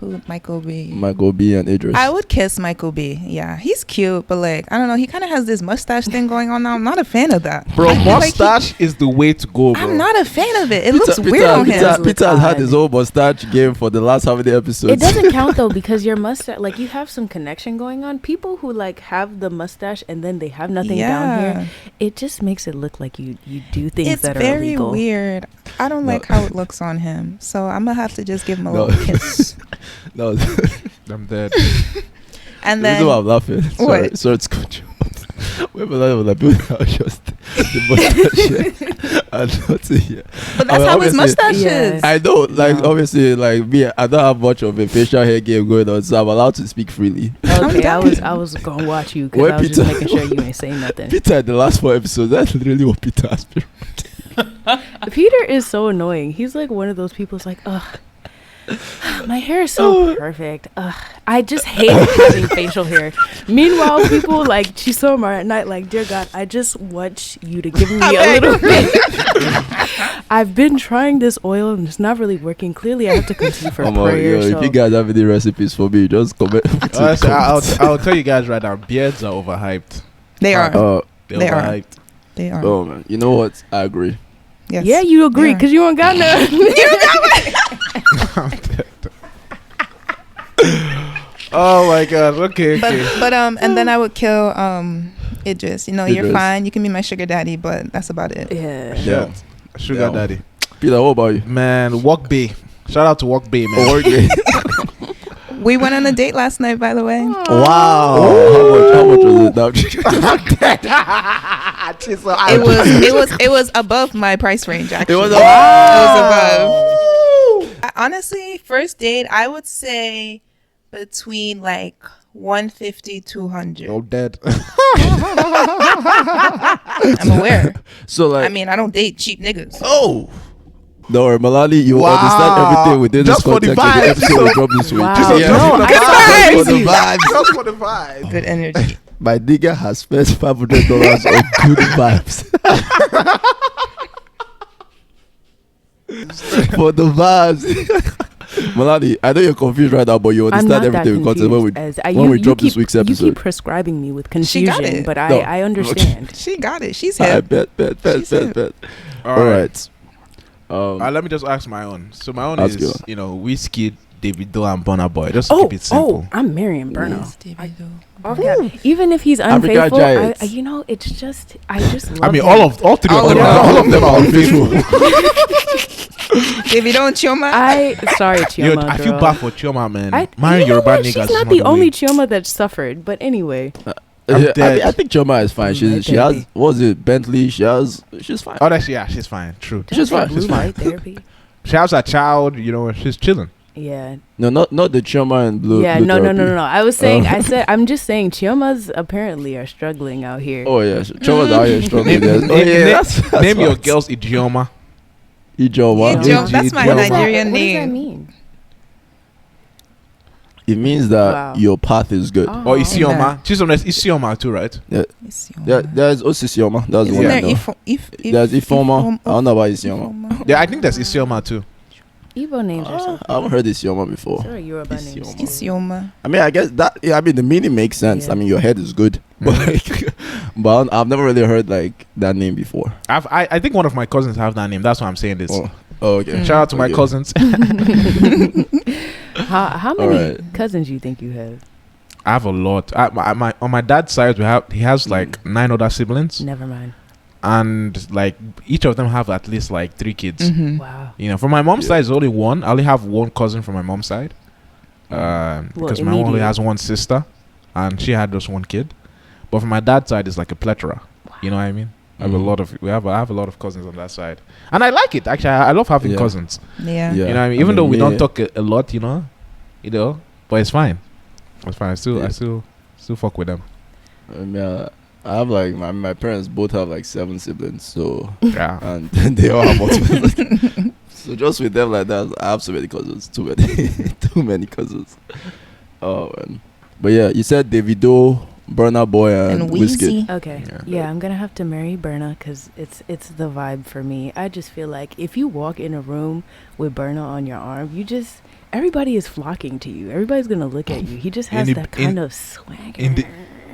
Who? Michael B. Michael B and Idris. I would kiss Michael B. Yeah, he's cute, but like I don't know. He kind of has this mustache thing going on now. I'm not a fan of that. Bro, I feel like mustache is the way to go, bro. I'm not a fan of it. It looks weird on him. Peter has had his own mustache game for the last how many episodes? it doesn't count though because your mustache, like you have some connection going on. People who like have the mustache and then they have nothing down here, it just makes it look like you do things It's that are very illegal. weird. I don't No. like how it looks on him, so I'm gonna have to just give him a No. little kiss. No, I'm dead. And the reason then why I'm laughing. Sorry, What? sorry to cut you off. When I people are just the mustache and nothing here. but that's I mean, how his obviously- mustache Yeah. is. I know, like No. obviously, like me, I don't have much of a facial hair game going on, so I'm allowed to speak freely. Okay, done. I was gonna watch you because When I was Peter- just making sure you ain't saying nothing. Peter in the last 4 episodes, that's literally what Peter has been. Peter is so annoying. He's like one of those people. It's like, ugh, my hair is so perfect. Ugh, I just hate having facial hair. Meanwhile, people like Chisom at night, like, dear God, I just want you to give me a little bit. I've been trying this oil and it's not really working. Clearly, I have to continue for prayer. If you guys have any recipes for me, just comment. Honestly, I'll tell you guys right now, beards are overhyped. They are. They're They are. overhyped. They are. Oh man, you know what? I agree. Yes. Yeah, you agree Yeah. because you don't got none. I'm dead. Oh my god. Okay. But and then I would kill Idris. You know, you're Idris. fine. You can be my sugar daddy, but that's about it. Yeah. Yeah. Sugar Yeah. daddy. Peter, what about you? Man, Walk Bay. Shout out to Walk Bay, man. Oh, okay. We went on a date last night, by the way. Wow. How much was it? It was above my price range. Actually, It was It was above. Honestly, first date, I would say between like 150 200. Oh, dead. I'm aware. So like, I mean, I don't date cheap niggas. oh, Don't worry, Malahni, you will understand everything within Just this for the context. The vibes. episode will drop this week. Wow. Just Yeah. No, for the I saw vibes. For the vibes. Just for the vibe. Good energy. My nigga has spent $500 on good vibes. For the vibes. Malahni, I know you're confused right now, but you I'm understand not that everything because confused. when we drop this week's You episode. keep prescribing me with She got confusion, it. but No. I understand. She got it. She's I hip. bet. She's hip. All right. Let me just ask my own. So my own Ask is, your you know, Whiskey, Davido, and Burna Boy. Just to Oh, keep it simple. I'm marrying Burna. Yes, Davido. Oh, yeah. Even if he's Africa unfaithful, Giants. you know, it's just I just love I mean, him. all three All of them. of them. All of them are unfaithful. Davido and Chioma. Sorry, Yo, Chioma. I feel girl. bad for Chioma, man. You Marrying know Yoruba what? niggas She's is not the way. only Chioma that suffered, but anyway. I'm Yeah, dead. I think Choma is fine. Blue She light has therapy. what was it Bentley? She's fine. Oh, that's yeah. She's fine. True. She's fine. Blue She's fine. light therapy. She has a child. You know, she's chilling. Yeah. No, not the Choma and Blue. Yeah. Blue No. therapy. I was saying. Oh. I'm just saying. Chiomas apparently are struggling out here. Oh yeah, Choma's out here struggling. Name, Oh, yeah, name- that's name your facts. girl's idioma. Ijoma. Ijo- that's my Idioma. Nigerian What does that name. mean? It means that Wow. your path is good. Oh. Or Isioma. She's on this Isioma too, right? It's There, there's Osisioma. That's the Isn't one I there know. There's Ifoma. I don't know about Isioma. Yeah, I think there's Isioma too. Igbo names are so I haven't heard Isioma before. Sorry, Yoruba names. Isioma. Isioma. I mean, I guess that. Yeah, I mean, the meaning makes sense. Yeah. I mean, your head is good, but like, but I've never really heard like that name before. I think one of my cousins have that name. That's why I'm saying this. Oh, okay. Shout out to my Okay. cousins. How many Alright. cousins you think you have? I have a lot. On my dad's side, he has like 9 other siblings, Never mind. and like each of them have at least like 3 kids. Mhm. Wow. You know, from my mom's Yeah. side, it's only one. I only have one cousin from my mom's side, because my mom only immediate. has one sister, and she had just one kid. But from my dad's side, it's like a plethora. You know what I mean? I have a Mhm. lot of I have a lot of cousins on that side, and I like it. Actually, I love having Yeah. cousins. Yeah. Yeah. You know what I mean? Even though we me- don't talk a lot, you know, but it's fine. It's fine. I Yeah. still fuck with them. I mean, I have like my parents both have like 7 siblings, so Yeah. and they all have multiple. So just with them like that, I have so many cousins. Too many, too many cousins. Oh man. But yeah, you said Davido, Burna Boy, and And Wizkid. Weezy. Okay. Yeah. Yeah, I'm gonna have to marry Burna because it's the vibe for me. I just feel like if you walk in a room with Burna on your arm, everybody is flocking to you. Everybody's gonna look at you. He just has the- that kind of swagger. in the-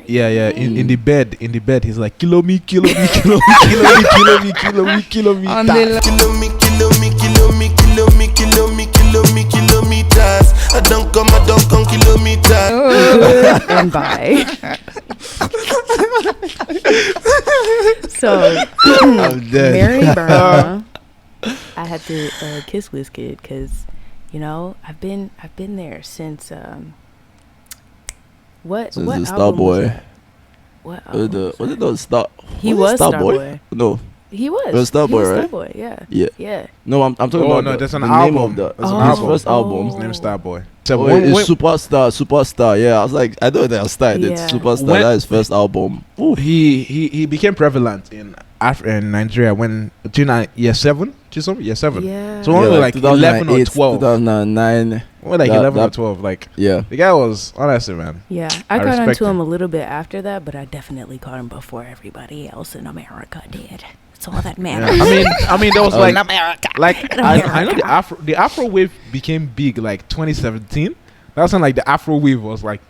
Yeah. In the Mm. bed, he's like kilo me, kilo me, kilo me, kilo me, kilo me, kilo me, kilo me. On ta. the Kilometers. I don't come kilometers. and bye. So I'm dead. marry Burna. I had to kiss Wizkid because, you know, I've been there since what Since what the album was Starboy. that? What album Was it the Star? He was was it Starboy? Starboy. No, He was. It was Starboy, He was right? Starboy, yeah. yeah. Yeah. No, I'm talking Oh about no, there's an the album. name of the There's an Oh. his album. first album. His name's Starboy. Oh, it's Superstar. Yeah, I was like, I know that style. It's Yeah. Superstar. When- That's his first album. Ooh. He became prevalent in Nigeria when during year 7, year 7. Yeah. So only like 11 or 2008, 12. 2009. Only like that- 11 or that- 12. Like Yeah. the guy was honestly, man. Yeah. I I caught respect onto him him. a little bit after that, but I definitely caught him before everybody else in America did. That's all that Yeah. matters. I mean, there was like America. I know the Afro wave became big like 2017. That's when like the Afro wave was like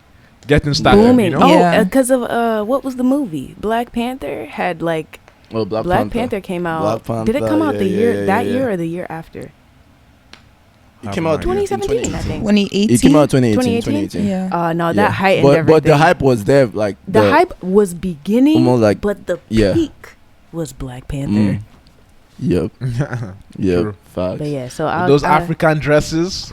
getting started. Booming. You know? Oh, Yeah. because of what was the movie? Black Panther had like Oh, Black Panther came out. Black Did it come Panther, out the yeah, year yeah, that yeah. year or the year after? It came out 2017, I think. 2018. It came out 2018. 2018? Yeah. No, Yeah. that heightened but everything. the hype was there. Like The hype was beginning, almost like but the yeah. peak was Black Panther. Mm. Yep. Yep. True. Facts. But yeah, so Those African dresses.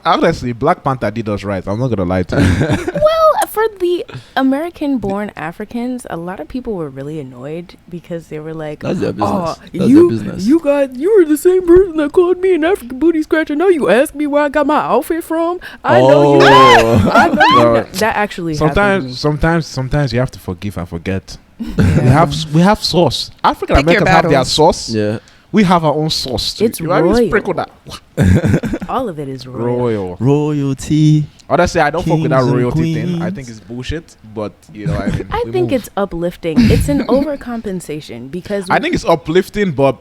Honestly, Black Panther did us right. I'm not gonna lie to you. Well, for the American-born Africans, a lot of people were really annoyed because they were like, That's their business. "Oh, That's their business. you were the same person that called me an African booty scratcher. Now you ask me where I got my outfit from. I know you. I know you. No. That actually happened. Sometimes you have to forgive and forget. We have sauce. African Pick your Americans have their battles. sauce. Yeah. We have our own sauce. It's you know what I mean? royal. Sprinkle that. All of it is royal. Royalty. Honestly, I don't fuck with that Kings and royalty thing. I queens. think it's bullshit. But you know, what I mean, I we think move. it's uplifting. It's an overcompensation because I think it's uplifting, but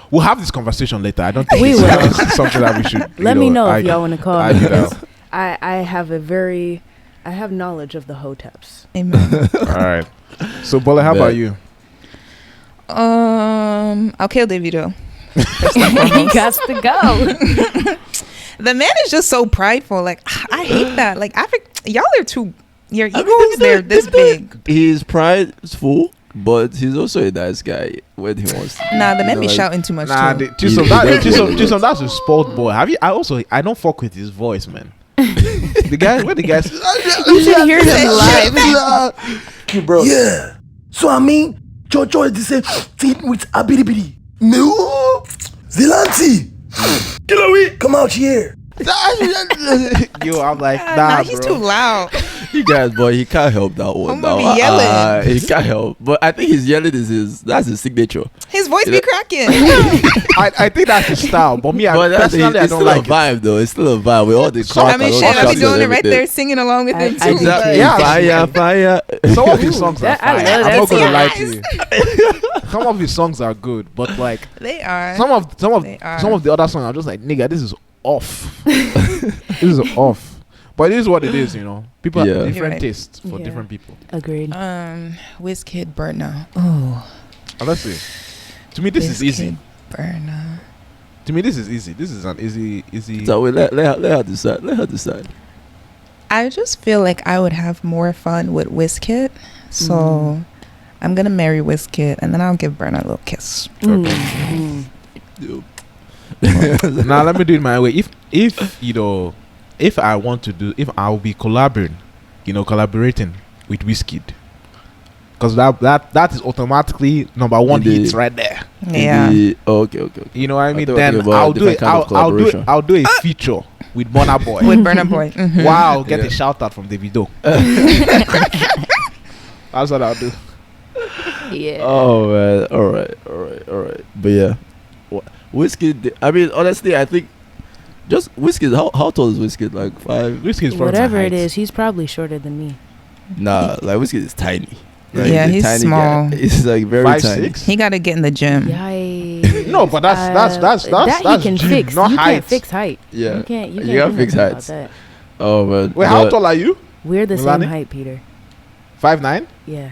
we'll have this conversation later. I don't think We it's will. something that we should. let me know if y'all want to call I me. do know. I have knowledge of the hoteps. Amen. All right. So, Bola, how about you? I'll kill Davido. He got to go. The man is just so prideful. Like I hate that. Like y'all are too. Your egos, they're this big. He's prideful, but he's also a nice guy when he wants to. Nah, the man You be know, like, shouting too much Nah, too. Chisom, He does Chisom, that's a spoiled boy. Have you? I don't fuck with his voice, man. The guy, when the guy says, You should hear him live. bro. Yeah. So I mean, Jojo is the same thing with Abiribiri. No. Zelanti. Kilowi, come out here. Yo, I'm like, Nah, he's bro. too loud. You guys, boy, he can't help that one. I'm gonna now. be yelling. He can't help. But I think his yelling that's his signature. His voice You be know- cracking. I think that's his style, but me, But personally, I it's don't still like a vibe, though. It's still a vibe with all the crack I mean, and all shit, the I be shots doing and it right everything. there, singing along with him too. Exactly. Yeah. Fire. it. Some of his songs are That- I fire. love I'm that not gonna song. lie to you. Some of his songs are good, but like They are. some of They are. some of the other songs, I'm just like, nigga, this is off. This is off. But it is what it is, you know. People Yeah. have You're different right. tastes for Yeah. different people. Agreed. Wizkid Burna. Oh, And let's see. To me, this is easy. Burna. To me, this is easy. This is an easy. So wait, let her decide. Let her decide. I just feel like I would have more fun with Wizkid, so I'm gonna marry Wizkid, and then I'll give Burna a little kiss. Now let me do it my way. If you know, if I want to do, if I'll be collaborating with Wizkid, because that is automatically number one Indeed. hits right there. Yeah. Okay. You know what I mean? thought we were Then talking about I'll do it. different kind of collaboration. I'll do a feature with Burna Boy. With Burna Boy. Mhm. Wow, get Yeah. a shout out from Davido. That's what I'll do. Yeah. Oh man. All right. But yeah, Wizkid. I mean, honestly, I think just Wizkid. How tall is Wizkid? Like 5? Wizkid's probably Whatever my it height. is, he's probably shorter than me. Nah, like Wizkid is tiny. Like, Yeah, the he's tiny small. Guy. He's like very 5'6". He got to get in the gym. Yikes. No, but that's that he can gym, fix. not You height. can't fix height. Yeah. You can't You do gotta fix nothing about heights. that. Oh man. Wait, how But- tall are you? We're the Malahni? same height, Peter. 5'9". Yeah.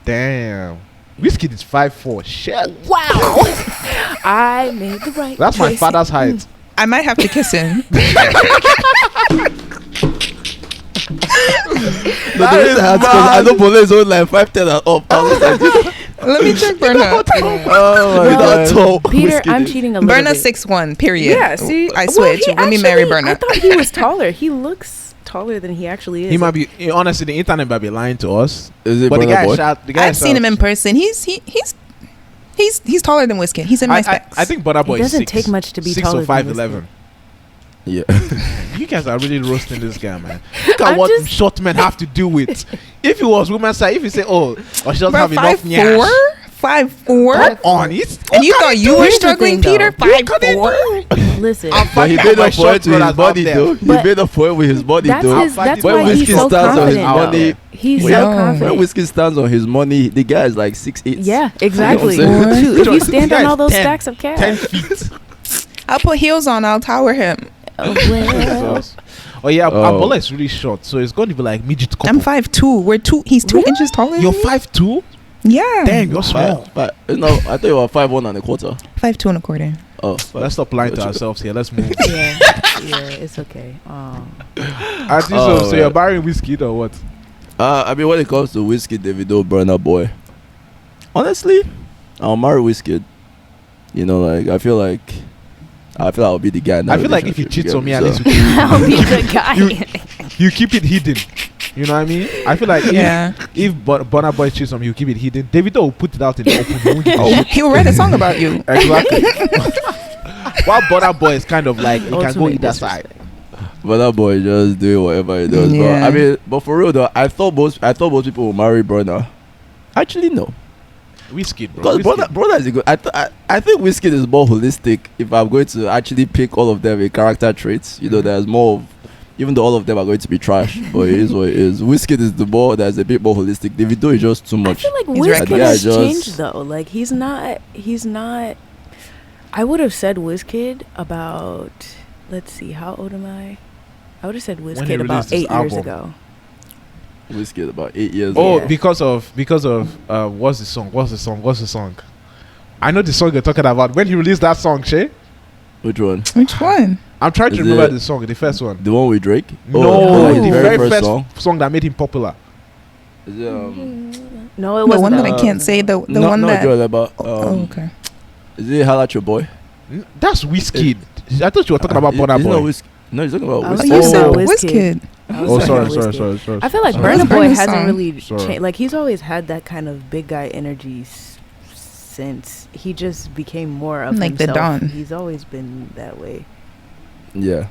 Damn. Wizkid is 5'4". Shit. Wow. I made the right That's my choice. father's height. I might have to kiss him. No, the reason I asked 'cause I know Bola is only like 5'10" and up. I was like, Let me check Burna. oh my Well, god. Peter, I'm cheating a little Burna bit. 6'1", period. Yeah, see? I Well, switch. he Let me marry actually- Burna. I thought he was taller. He looks taller than he actually is. He might be. Honestly, the internet might be lying to us. Is it But the Burna guy Boy? shot. The guy I've seen him in person. He's taller than Wizkid. He's in my specs. I think Burna Boy It doesn't is 6, take much to be 6 taller or than 5'11". Yeah. You guys are really roasting this guy, man. Look at I'm what just- short men have to do with. If it was women's side, if you say, oh, she doesn't Bro, have enough 5'4", nyash. 5'4", Come on, it's and you thought you were Here's the struggling, thing, Peter. though. 5'4". Listen, But he fighting made for my up for short it with his brothers body out there. though. He But made up for it with his body that's though. his. That's When why he's Wizkid so stands on his confident. money, He's When- so when confident. Wizkid stands on his money, the guy is like 6'8". Yeah, exactly. You know what I'm saying? Shoot, if you stand This on guy all is those 10 stacks of cash. 10 feet. I'll put heels on. I'll tower him. Oh, well. Jesus. Oh yeah, Oh. Abola is really short, so it's going to be like midget couple. I'm 5'2". He's 2 inches taller than You're me. 5'2". Yeah. Damn, you're small. No, I thought you were 5'1" and a quarter. 5'2" and a quarter. Oh, Let's stop lying to Gotcha. ourselves here. Let's move. Yeah, it's okay. So you're man. borrowing Wizkid or what? I mean, when it comes to Wizkid, Davido, Burna Boy, honestly, I'll marry Wizkid. You know, like I feel like I'll be the guy. In that I feel like if you relationship, cheat on me, get at me? least I'll be the guy. you keep it hidden. You know what I mean? I feel like Yeah. if Burna Boy cheats on me, you keep it hidden. Davido will put it out in the open. He won't give a Oh, shit. he'll write a song about you. Exactly. While Burna Boy is kind of like he can go Ultimate either side. But that boy just doing whatever he does. Yeah. But I mean, but for real though, I thought most people will marry Burna. Actually, no. Whiskey, bro. Because brother is a good. I think Whiskey is more holistic. If I'm going to actually pick all of them in character traits, there's more. Even though all of them are going to be trash, but it is what it is. Whiskey is the more that's a bit more holistic. Davido is just too much. I feel like Wizkid has changed though. Like he's not. I would have said Wizkid about. Let's see, how old am I? I would have said Wizkid about 8 years ago. Wizkid about 8 years ago. Oh, yeah. because of what's the song? I know the song you're talking about. When he released that song, Shay. Which one? I'm trying to remember the song, the first one. The one with Drake? No, the very first song that made him popular. Is it, no, it wasn't. The one that I can't say. The one that. About, okay. Is it Holla at Your Boy? That's Wizkid. I thought you were talking about Burna Boy. No, he's talking about Wizkid. You said Wizkid. Oh, sorry. I feel like Burna Boy hasn't really changed. Like he's always had that kind of big guy energy since he just became more of like himself. The Don. He's always been that way. Yeah.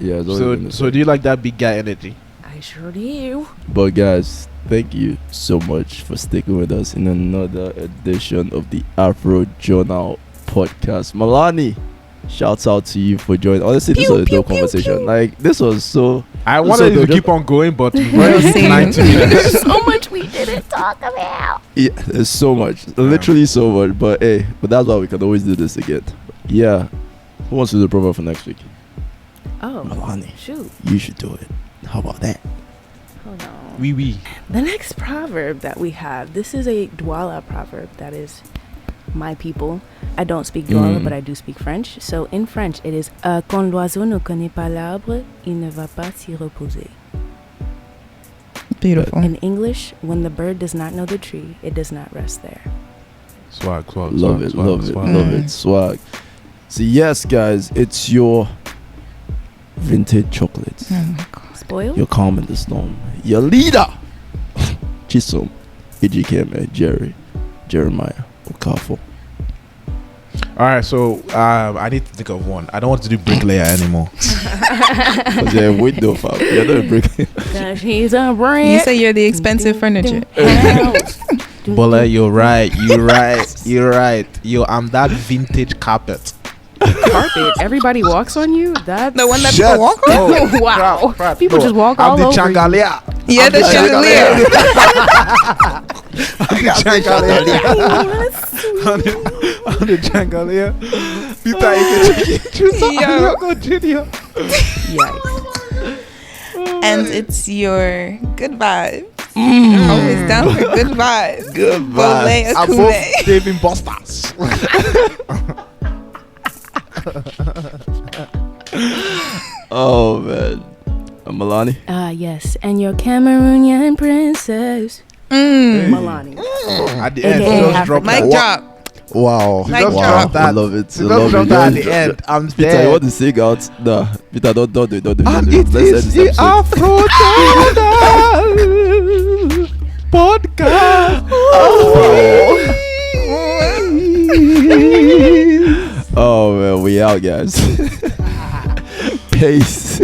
So do you like that big guy energy? I sure do. But guys, thank you so much for sticking with us in another edition of the Afro Journal podcast. Malahni, shouts out to you for joining. Honestly, this was a dope conversation. Like this was so. I wanted to keep on going, but we're 90 minutes. There's so much we didn't talk about. Yeah, there's so much, literally so much. But that's why we can always do this again. Yeah, who wants to do the proverb for next week? Oh, Malahni, shoot, you should do it. How about that? Hold on. Oui. The next proverb that we have. This is a Douala proverb. That is my people. I don't speak Douala, but I do speak French. So in French, it is quand l'oiseau ne connaît pas l'arbre, il ne va pas s'y reposer. Beautiful. In English, when the bird does not know the tree, it does not rest there. Swag. Love it. Swag. So yes, guys, it's your vintage chocolates. Oh my God. Spoiled? Your calm in the storm. Your leader, Chisom, Ejikeme, Jeremiah, Okafo. Alright, so I need to think of one. I don't want to do bricklayer anymore. Because you're a window, fam. You're not a bricklayer. She's a brand. You say you're the expensive furniture. Bola, you're right. Yo, I'm that vintage carpet. Carpet? Everybody walks on you? That's the one that people walk on? Oh, wow. Crap. People just walk all over. I'm the Changalia. Yeah, the chandelier. I'm the Changalia. Peter, Junior. Yikes. And it's your good vibes. Always down for good vibes. Good vibes. Above David Busters. Oh man, Malahni. Yes, and your Cameroonian princess, Malahni. At the end, just drop mic drop. Wow. Mic drop. I love it. I love it. At the end, I'm Peter, dead. you want to sing out? No, Peter, don't do it. And it is the Afro Journal podcast. Oh man, we out, guys. Peace.